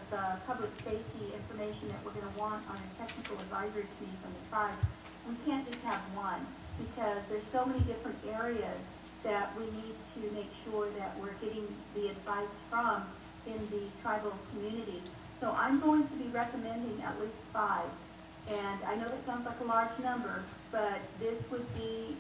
public safety information that we're going to want on a technical advisory committee from the tribes, we can't just have one, because there's so many different areas that we need to make sure that we're getting the advice from in the tribal community. So I'm going to be recommending at least 5. And I know that sounds like a large number, but this would be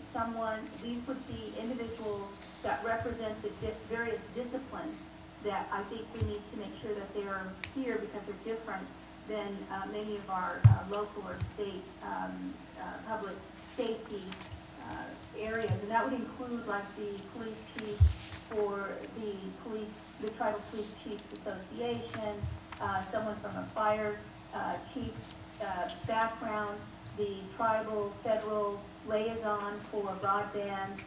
these would be individuals that represent the various disciplines that I think we need to make sure that they are here, because they're different than many of our local or state public safety areas. And that would include like the police chief for the Tribal Police Chiefs Association, someone from a fire chief background, the tribal federal liaison for broadband,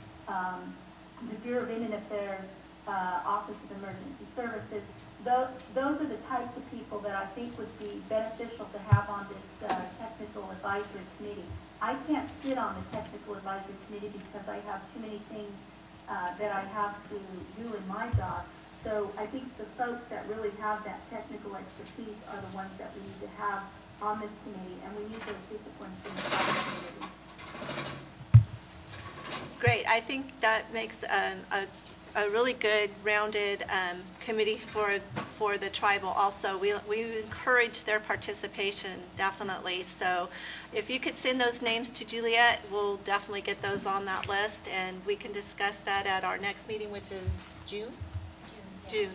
the Bureau of Indian Affairs, Office of Emergency Services. Those are the types of people that I think would be beneficial to have on this technical advisory committee. I can't sit on the technical advisory committee because I have too many things that I have to do in my job. So I think the folks that really have that technical expertise are the ones that we need to have on this committee, and we need those disciplines in the tribal community.
Great. I think that makes a really good, rounded committee for the tribal also. We encourage their participation, definitely. So if you could send those names to Juliet, we'll definitely get those on that list, and we can discuss that at our next meeting, which is June? June.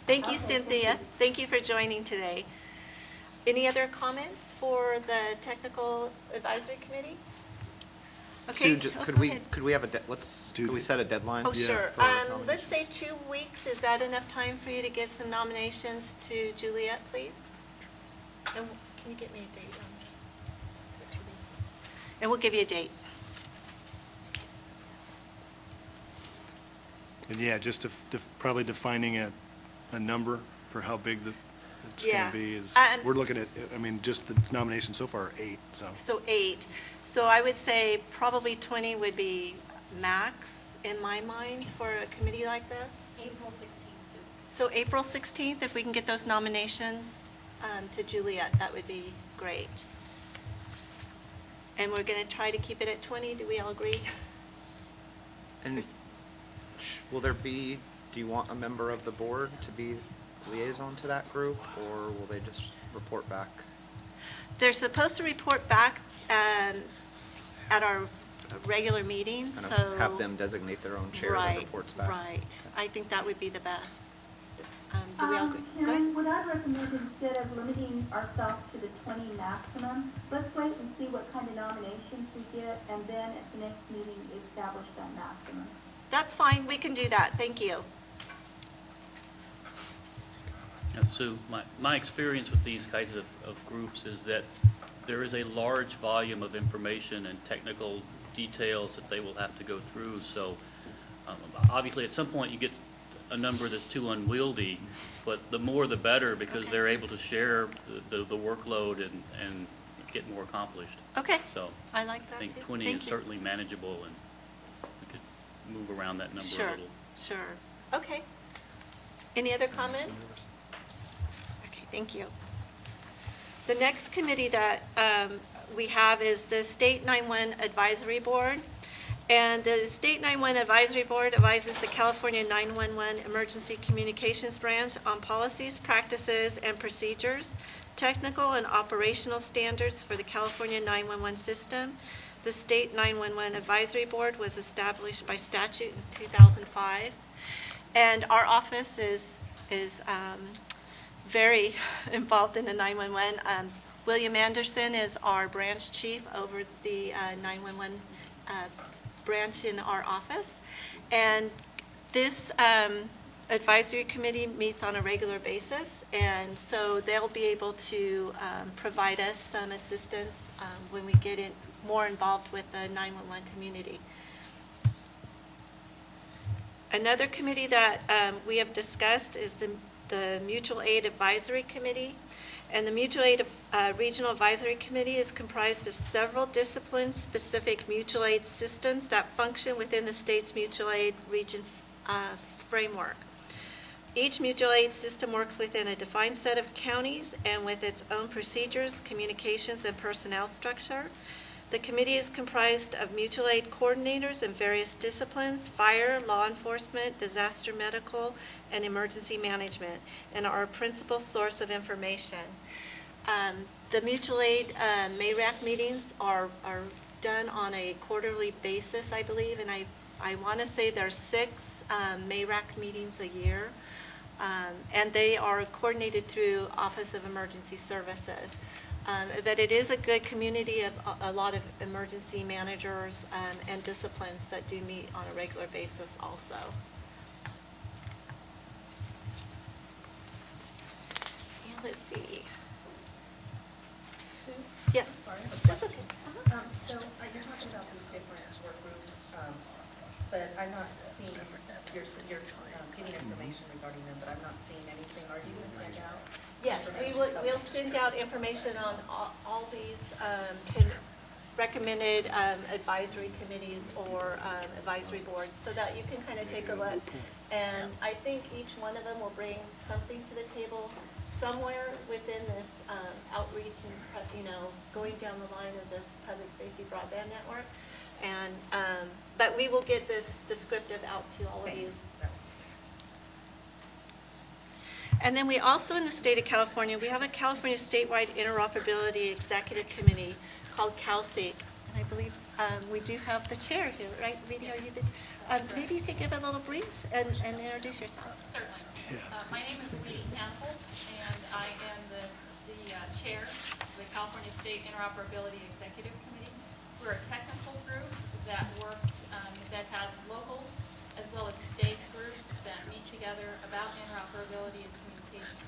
Thank you, Cynthia. Thank you for joining today. Any other comments for the Technical Advisory Committee? Okay.
Sue,
Oh,
could
go
we
ahead.
could we set a deadline?
Oh, sure.
for nominations?
Let's say 2 weeks. Is that enough time for you to get some nominations to Juliet, please? And can you get me a date on that? For 2 weeks? And we'll give you a date.
And yeah, just probably defining a number for how big it's going
Yeah.
to be is,
And-
we're looking at, I mean, just the nominations so far are 8, so.
So 8. So I would say probably 20 would be max in my mind for a committee like this.
April 16th, Sue.
So April 16th, if we can get those nominations to Juliet, that would be great. And we're going to try to keep it at 20. Do we all agree?
And will there be? Do you want a member of the board to be liaison to that group, or will they just report back?
They're supposed to report back at our regular meetings,
Kind
so.
of have them designate their own chair that reports back.
Right. I think that would be the best. Do we all agree? Go ahead.
Karen, would I recommend, instead of limiting ourselves to the 20 maximum, let's wait and see what kind of nominations we get, and then at the next meeting establish that maximum.
That's fine. We can do that. Thank you.
Sue, my experience with these kinds of groups is that there is a large volume of information and technical details that they will have to go through. So Obviously, at some point, you get a number that's too unwieldy, but the more the better, because
Okay.
they're able to share the workload and get more accomplished.
Okay,
So
I like that
I think
too.
20
Thank
is
you.
certainly manageable, and we could move around that number a
Sure,
little.
sure. Okay. Any other comments? Okay, thank you. The next committee that we have is the State 911 Advisory Board. And the State 911 Advisory Board advises the California 911 Emergency Communications Branch on policies, practices, and procedures, technical and operational standards for the California 911 system. The State 911 Advisory Board was established by statute in 2005. And our office is very involved in the 911. William Anderson is our branch chief over the 911 branch in our office. And this advisory committee meets on a regular basis, and so they'll be able to provide us some assistance when we get more involved with the 911 community. Another committee that we have discussed is the Mutual Aid Advisory Committee. And the Mutual Aid Regional Advisory Committee is comprised of several discipline-specific mutual aid systems that function within the state's mutual aid region framework. Each mutual aid system works within a defined set of counties and with its own procedures, communications, and personnel structure. The committee is comprised of mutual aid coordinators in various disciplines: fire, law enforcement, disaster medical, and emergency management, and are a principal source of information. The mutual aid MARAC meetings are done on a quarterly basis, I believe, and I want to say there's 6 MARAC meetings a year, and they are coordinated through Office of Emergency Services. But it is a good community of a lot of emergency managers and disciplines that do meet on a regular basis also. And let's see.
Sue?
Yes.
Sorry.
That's okay.
So you're talking about these different work groups, but I'm not seeing, you're giving information regarding them, but I'm not seeing anything. Are you going to send out?
Yes, we'll send out information on all these recommended advisory committees or advisory boards, so that you can kind of take a look. And I think each one of them will bring something to the table somewhere within this outreach and, going down the line of this public safety broadband network. And but we will get this descriptive out to all of you. And then we also, in the state of California, we have a California statewide interoperability executive committee called CalSEEK. And I believe we do have the chair here, right? Rita, are you the, maybe you could give a little brief and introduce yourself.
Certainly. My name is Weedy Hanfel, and I am the chair of the California State Interoperability Executive Committee. We're a technical group that works, that has locals as well as state groups that meet together about interoperability and communication.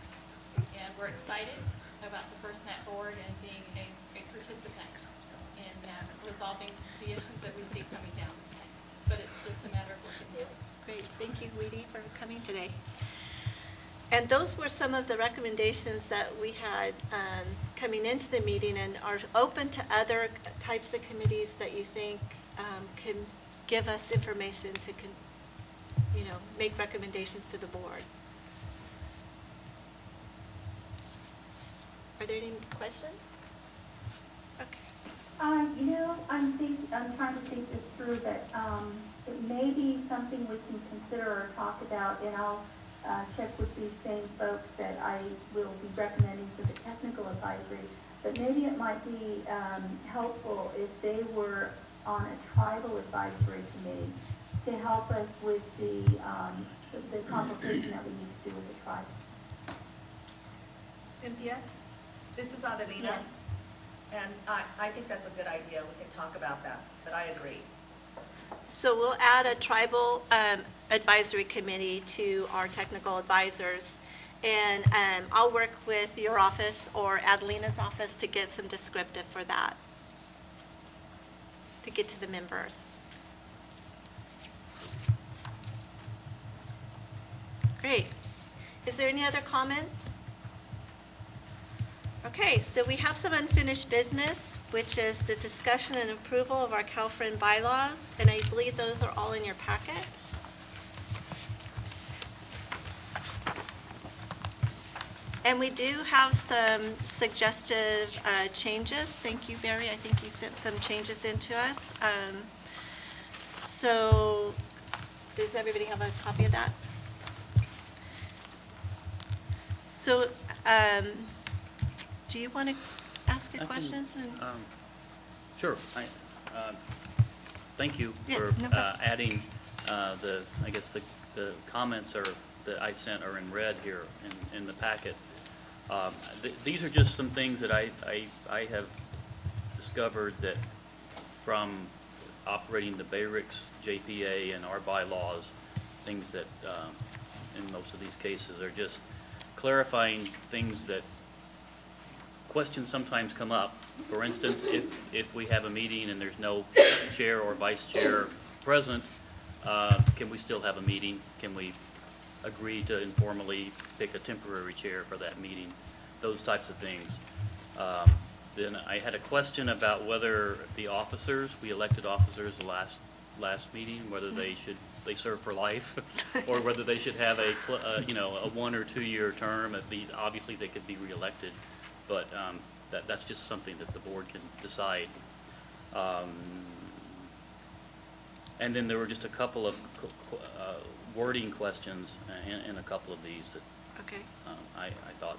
And we're excited about the FirstNet board and being a participant in resolving the issues that we see coming down. But it's just a matter of looking forward.
Great. Thank you, Weedy, for coming today. And those were some of the recommendations that we had coming into the meeting, and are open to other types of committees that you think can give us information to make recommendations to the board. Are there any questions? Okay.
I'm trying to think this through, that it may be something we can consider or talk about, and I'll check with these same folks that I will be recommending for the technical advisory. But maybe it might be helpful if they were on a tribal advisory committee to help us with the consultation that we need to do with the tribe.
Cynthia, this is Adelina, and I think that's a good idea. We can talk about that, but I agree.
So we'll add a tribal advisory committee to our technical advisors, and I'll work with your office or Adelina's office to get some descriptive for that, to get to the members. Great. Is there any other comments? Okay, so we have some unfinished business, which is the discussion and approval of our CalFRN bylaws, and I believe those are all in your packet. And we do have some suggested changes. Thank you, Barry. I think you sent some changes in to us. So does everybody have a copy of that? So do you want to ask your questions?
Sure. Thank you
Yeah,
for
no problem.
adding I guess the comments that I sent are in red here in the packet. These are just some things that I have discovered that from operating the Bayricks JPA and our bylaws, things that in most of these cases are just clarifying things that questions sometimes come up. For instance, if we have a meeting and there's no chair or vice chair present, can we still have a meeting? Can we agree to informally pick a temporary chair for that meeting? Those types of things. Then I had a question about whether the officers, we elected officers the last meeting, whether they serve for life, or whether they should have a 1 or 2 year term. Obviously, they could be reelected, but that's just something that the board can decide. And then there were just a couple of wording questions in a couple of these that
Okay.
I thought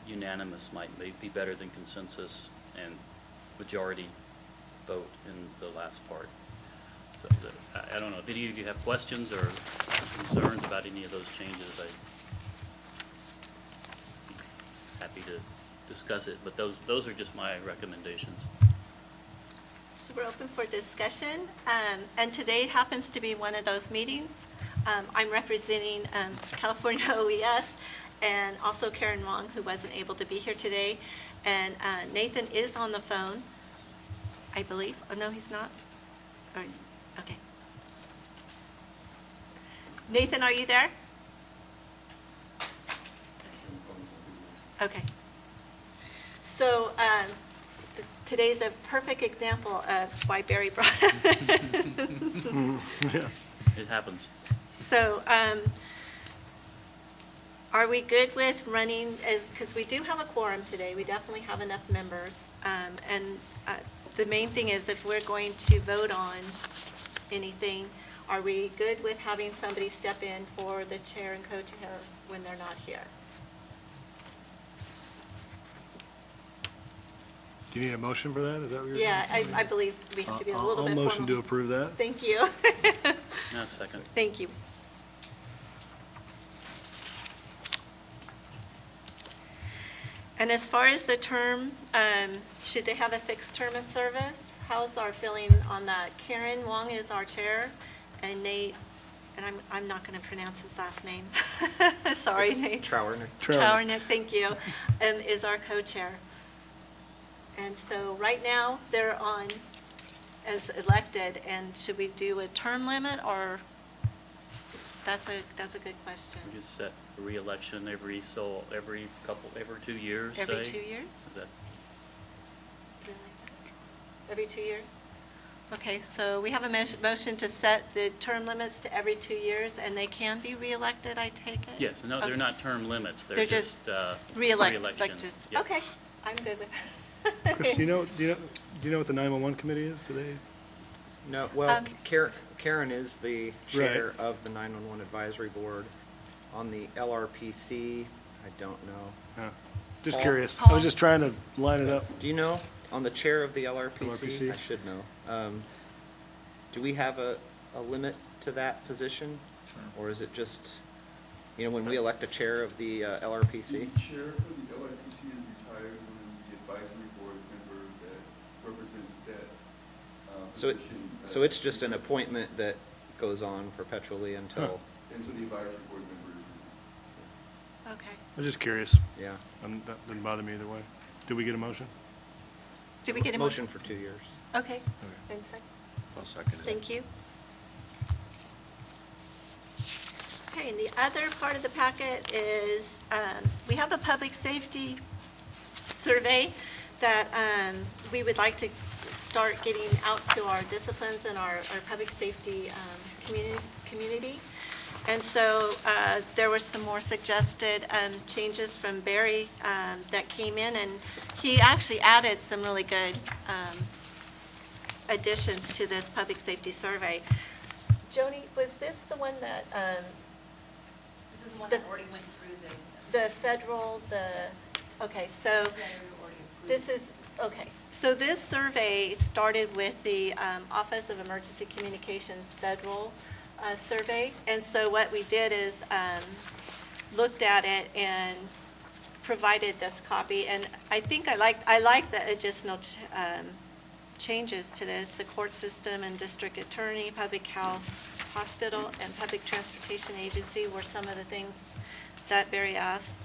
unanimous might be better than consensus and majority vote in the last part. So I don't know if any of you have questions or concerns about any of those changes. I'm happy to discuss it, but those are just my recommendations.
So we're open for discussion, and today happens to be one of those meetings. I'm representing California OES and also Karen Wong, who wasn't able to be here today. And Nathan is on the phone, I believe. Oh, no, he's not? Okay. Nathan, are you there? Okay. So today's a perfect example of why Barry brought it.
Yeah.
It happens.
So are we good with running, because we do have a quorum today, we definitely have enough members, and the main thing is if we're going to vote on anything, are we good with having somebody step in for the chair and co-chair when they're not here?
Do you need a motion for that? Is that what you're doing?
Yeah, I believe we have to be a little bit
I'll motion to
formal.
approve that.
Thank you.
No, second.
Thank you. And as far as the term, should they have a fixed term of service? How's our feeling on that? Karen Wong is our chair, and Nate, and I'm not going to pronounce his last name. Sorry, Nate.
Trowernick.
Trowernick, thank you, is our co-chair. And so right now, they're on as elected, and should we do a term limit, or that's a good question.
We just set a re-election every 2 years,
Every
say?
2 years?
Is that
Every 2 years? Okay, so we have a motion to set the term limits to every 2 years, and they can be re-elected, I take it?
Yes, no,
Okay.
they're not term limits.
They're just re-elected.
re-election. Yeah.
Okay, I'm good with that.
Chris, do you know what the 911 committee is today?
No, well, Karen is the chair
Right.
of the 911 Advisory Board. On the LRPC, I don't know.
Just
Paul?
curious. I
Paul?
was just trying to line it up.
Do you know, on the chair of the LRPC?
LRPC?
I should know. Do we have a limit to that position? Or is it just, when we elect a chair of the LRPC?
The chair of the LRPC is retired, and the advisory board member that represents that position.
So it's just an appointment that goes on perpetually until,
Until the advisory board member is removed.
Okay.
I was just curious.
yeah.
That didn't bother me either way. Did we get a motion?
Did we get a
Motion for 2 years.
Okay. And second.
I'll second it.
Thank you. Okay, and the other part of the packet is we have a public safety survey that we would like to start getting out to our disciplines and our public safety community. And so there were some more suggested changes from Barry that came in, and he actually added some really good additions to this public safety survey. Joni, was this the one that
This is one that already went through
the federal, okay, so this is, okay. So this survey started with the Office of Emergency Communications Federal survey. And so what we did is looked at it and provided this copy. And I think I like the additional changes to this. The court system and district attorney, public health, hospital, and public transportation agency were some of the things that Barry asked.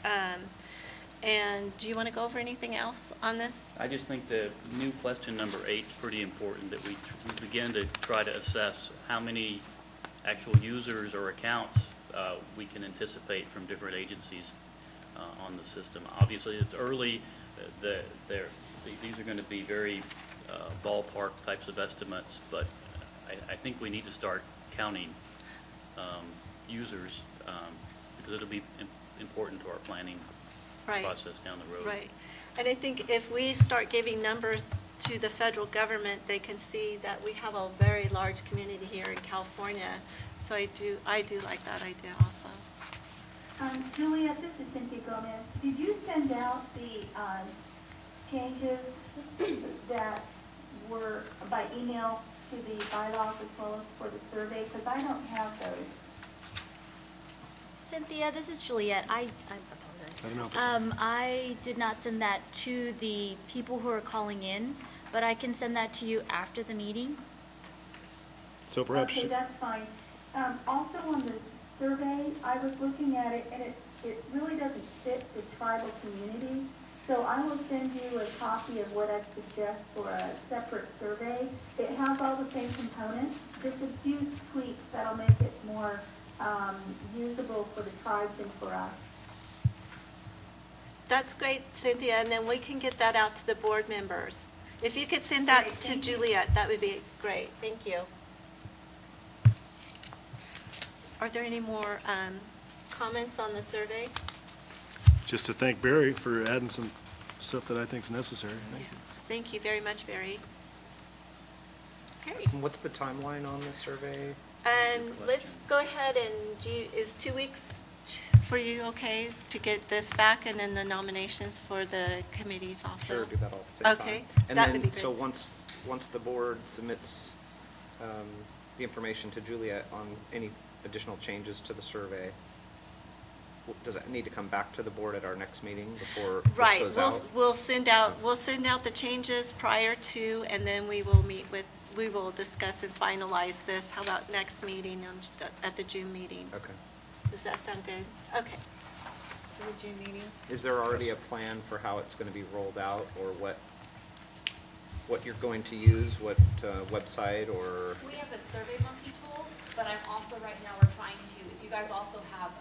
And do you want to go over anything else on this?
I just think the new question number 8 is pretty important, that we begin to try to assess how many actual users or accounts we can anticipate from different agencies on the system. Obviously, it's early. These are going to be very ballpark types of estimates, but I think we need to start counting users because it'll be important to our planning process down the road.
Right. And I think if we start giving numbers to the federal government, they can see that we have a very large community here in California. So I do like that idea also.
Juliet, this is Cynthia Gomez. Did you send out the changes that were by email to the bylaws as well as for the survey? Because I don't have those.
Cynthia, this is Juliet. I apologize. I did not send that to the people who are calling in, but I can send that to you after the meeting.
So perhaps.
Okay, that's fine. Also on the survey, I was looking at it, and it really doesn't fit the tribal community. So I will send you a copy of what I suggest for a separate survey. It has all the same components, just a few tweaks that'll make it more usable for the tribes and for us.
That's great, Cynthia, and then we can get that out to the board members. If you could send that to Juliet, that would be great. Thank you. Are there any more comments on the survey?
Just to thank Barry for adding some stuff that I think is necessary. Thank you.
Thank you very much, Barry. Okay.
And what's the timeline on the survey?
Let's go ahead and is 2 weeks for you okay to get this back, and then the nominations for the committees also?
Sure, do that all at the same time.
Okay,
And
that
then,
would be great.
so once the board submits the information to Juliet on any additional changes to the survey, does it need to come back to the board at our next meeting before
Right,
this goes out?
we'll send out the changes prior to, and then we will discuss and finalize this. How about next meeting at the June meeting?
Okay.
Does that sound good? Okay. For the June meeting.
Is there already a plan for how it's going to be rolled out, or what you're going to use, what website, or?
We have a SurveyMonkey tool, but I'm also right now, we're trying to, if you guys also have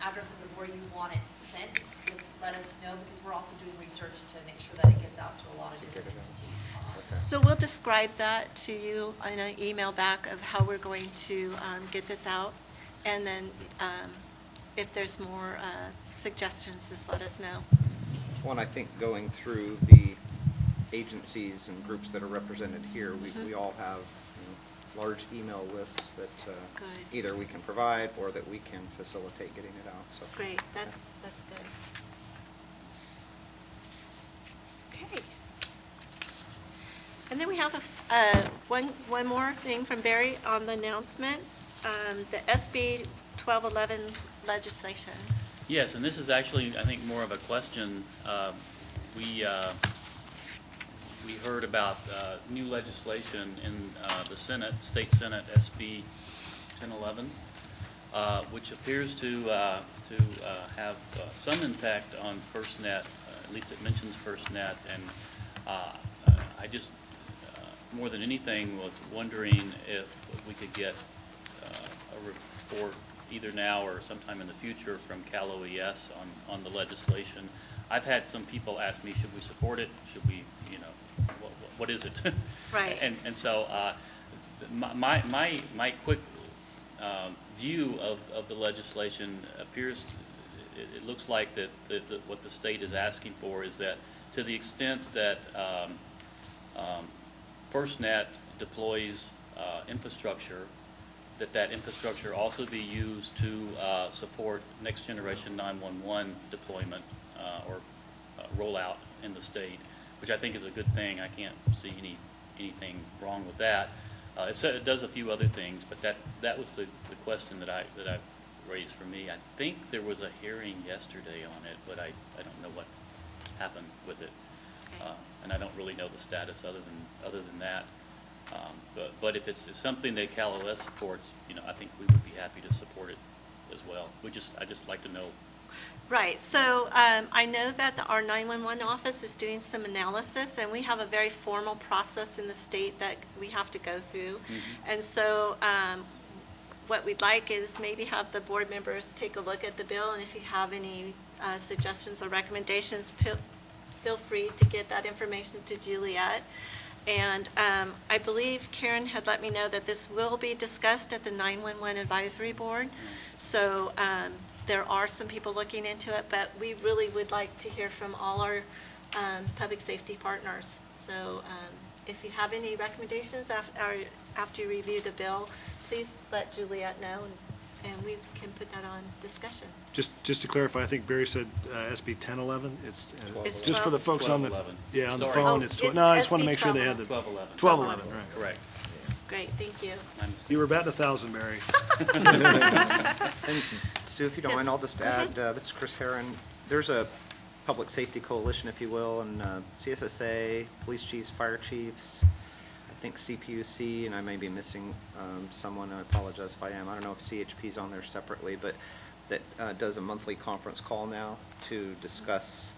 addresses of where you want it sent, just let us know, because we're also doing research to make sure that it gets out to a lot of different entities.
So we'll describe that to you in an email back of how we're going to get this out. And then if there's more suggestions, just let us know.
Well, and I think going through the agencies and groups that are represented here, we all have large email lists that either we can provide or that we can facilitate getting it out. So
Great, that's good. Okay. And then we have one more thing from Barry on the announcements, the SB 1211 legislation.
Yes, and this is actually, I think, more of a question. We heard about new legislation in the Senate, State Senate, SB 1011, which appears to have some impact on FirstNet. At least it mentions FirstNet, and I just, more than anything, was wondering if we could get a report either now or sometime in the future from Cal OES on the legislation. I've had some people ask me, should we support it? Should we, you know, what is it?
Right.
And so my quick view of the legislation appears, it looks like that what the state is asking for is that to the extent that FirstNet deploys infrastructure, that infrastructure also be used to support next generation 911 deployment or rollout in the state, which I think is a good thing. I can't see anything wrong with that. It does a few other things, but that was the question that I raised for me. I think there was a hearing yesterday on it, but I don't know what happened with it,
Okay.
and I don't really know the status other than that. But if it's something that Cal OS supports, you know, I think we would be happy to support it as well. I just like to know.
Right. So I know that our 911 office is doing some analysis, and we have a very formal process in the state that we have to go through.
Mm-hmm.
And so what we'd like is maybe have the board members take a look at the bill, and if you have any suggestions or recommendations, feel free to get that information to Juliet. And I believe Karen had let me know that this will be discussed at the 911 Advisory Board. So there are some people looking into it, but we really would like to hear from all our public safety partners. So if you have any recommendations after you review the bill, please let Juliet know, and we can put that on discussion.
Just to clarify, I think Barry said SB 1011.
It's
just for the folks on the
1211.
on the
Sorry.
phone.
Oh,
It's
it's
no, I just want to
SB
make sure they had the
1211.
1211. Right.
Correct.
Great, thank you.
My mistake.
You were batting 1,000, Barry.
And Sue, if you don't
Yes,
mind, I'll just
go
add,
ahead.
this is Chris Herron. There's a public safety coalition, if you will, and CSSA, police chiefs, fire chiefs, I think CPUC, and I may be missing someone, I apologize if I am. I don't know if CHP's on there separately, but that does a monthly conference call now to discuss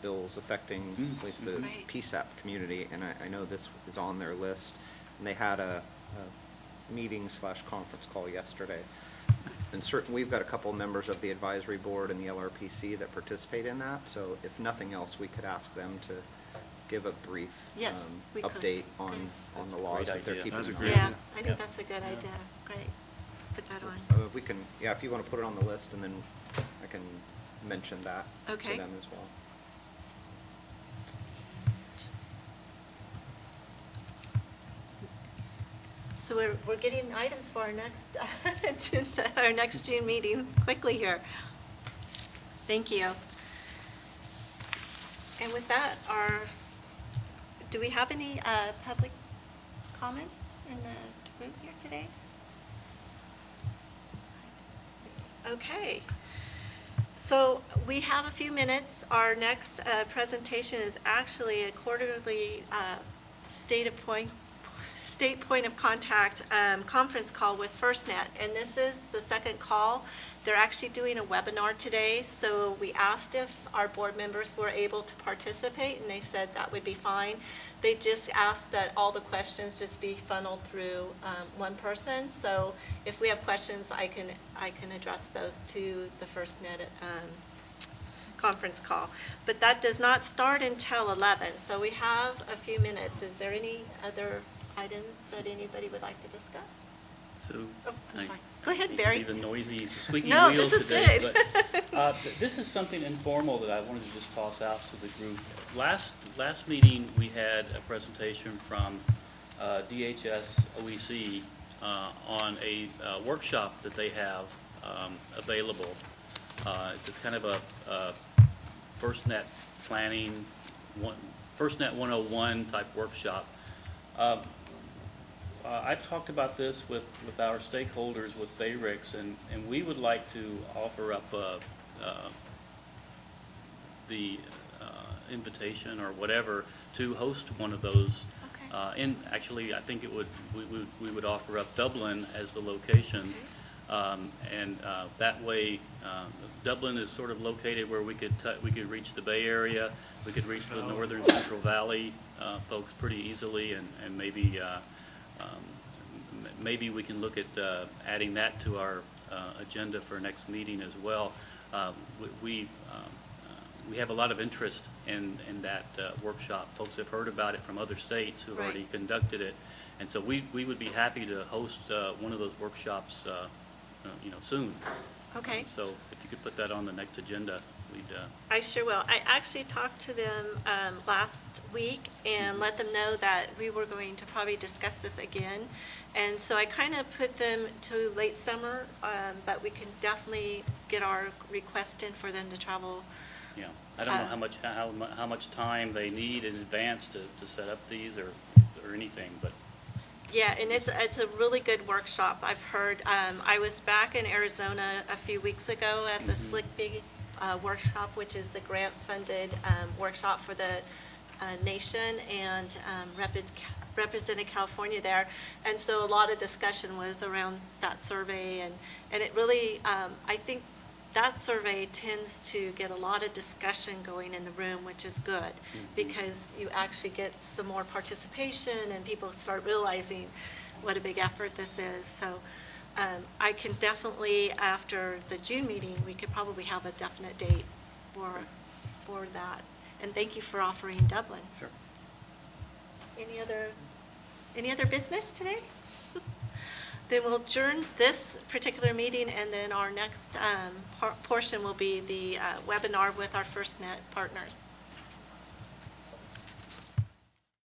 bills affecting at least the
Great.
PSAP community, and I know this is on their list. And they had a meeting/conference call yesterday. And certainly, we've got a couple members of the advisory board and the LRPC that participate in that. So if nothing else, we could ask them to give a brief
Yes, we could.
update on
That's
the
a
laws
great
that they're
idea.
keeping
That's a
an
great
eye on.
idea.
Yeah, I think that's a good idea. Great. Put that on.
We can, yeah, if you want to put it on the list, and then I can mention that
Okay.
to them as well.
So we're getting items for our next June meeting quickly here. Thank you. And with that, do we have any public comments in the group here today? Okay. So we have a few minutes. Our next presentation is actually a quarterly state point of contact conference call with FirstNet, and this is the second call. They're actually doing a webinar today, so we asked if our board members were able to participate, and they said that would be fine. They just asked that all the questions just be funneled through one person. So if we have questions, I can address those to the FirstNet conference call. But that does not start until 11, so we have a few minutes. Is there any other items that anybody would like to discuss?
So,
Oh, I'm
I
sorry. Go ahead,
hate to
Barry.
be the noisy, squeaky
No,
wheel
this is
today,
good.
but this is something informal that I wanted to just toss out to the group. Last meeting, we had a presentation from DHS OEC on a workshop that they have available. It's kind of a FirstNet planning, FirstNet 101 type workshop. I've talked about this with our stakeholders, with VARIX, and we would like to offer up the invitation or whatever to host one of those.
Okay.
Actually, I think we would offer up Dublin as the location, and that way, Dublin is sort of located where we could reach the Bay Area, we could reach the northern Central Valley folks pretty easily, and maybe we can look at adding that to our agenda for next meeting as well. We have a lot of interest in that workshop. Folks have heard about it from other states who've already conducted it. And so we would be happy to host one of those workshops, soon.
Okay.
So if you could put that on the next agenda, we'd.
I sure will. I actually talked to them last week and let them know that we were going to probably discuss this again. And so I kind of put them to late summer, but we can definitely get our request in for them to travel.
Yeah, I don't know how much time they need in advance to set up these or anything, but.
Yeah, and it's a really good workshop. I've heard. I was back in Arizona a few weeks ago at the Slick Big workshop, which is the grant-funded workshop for the nation, and represented California there. And so a lot of discussion was around that survey, and it really, I think that survey tends to get a lot of discussion going in the room, which is good, because you actually get some more participation and people start realizing what a big effort this is. So I can definitely, after the June meeting, we could probably have a definite date for that. And thank you for offering Dublin.
Sure.
Any other business today? Then we'll adjourn this particular meeting, and then our next portion will be the webinar with our FirstNet partners.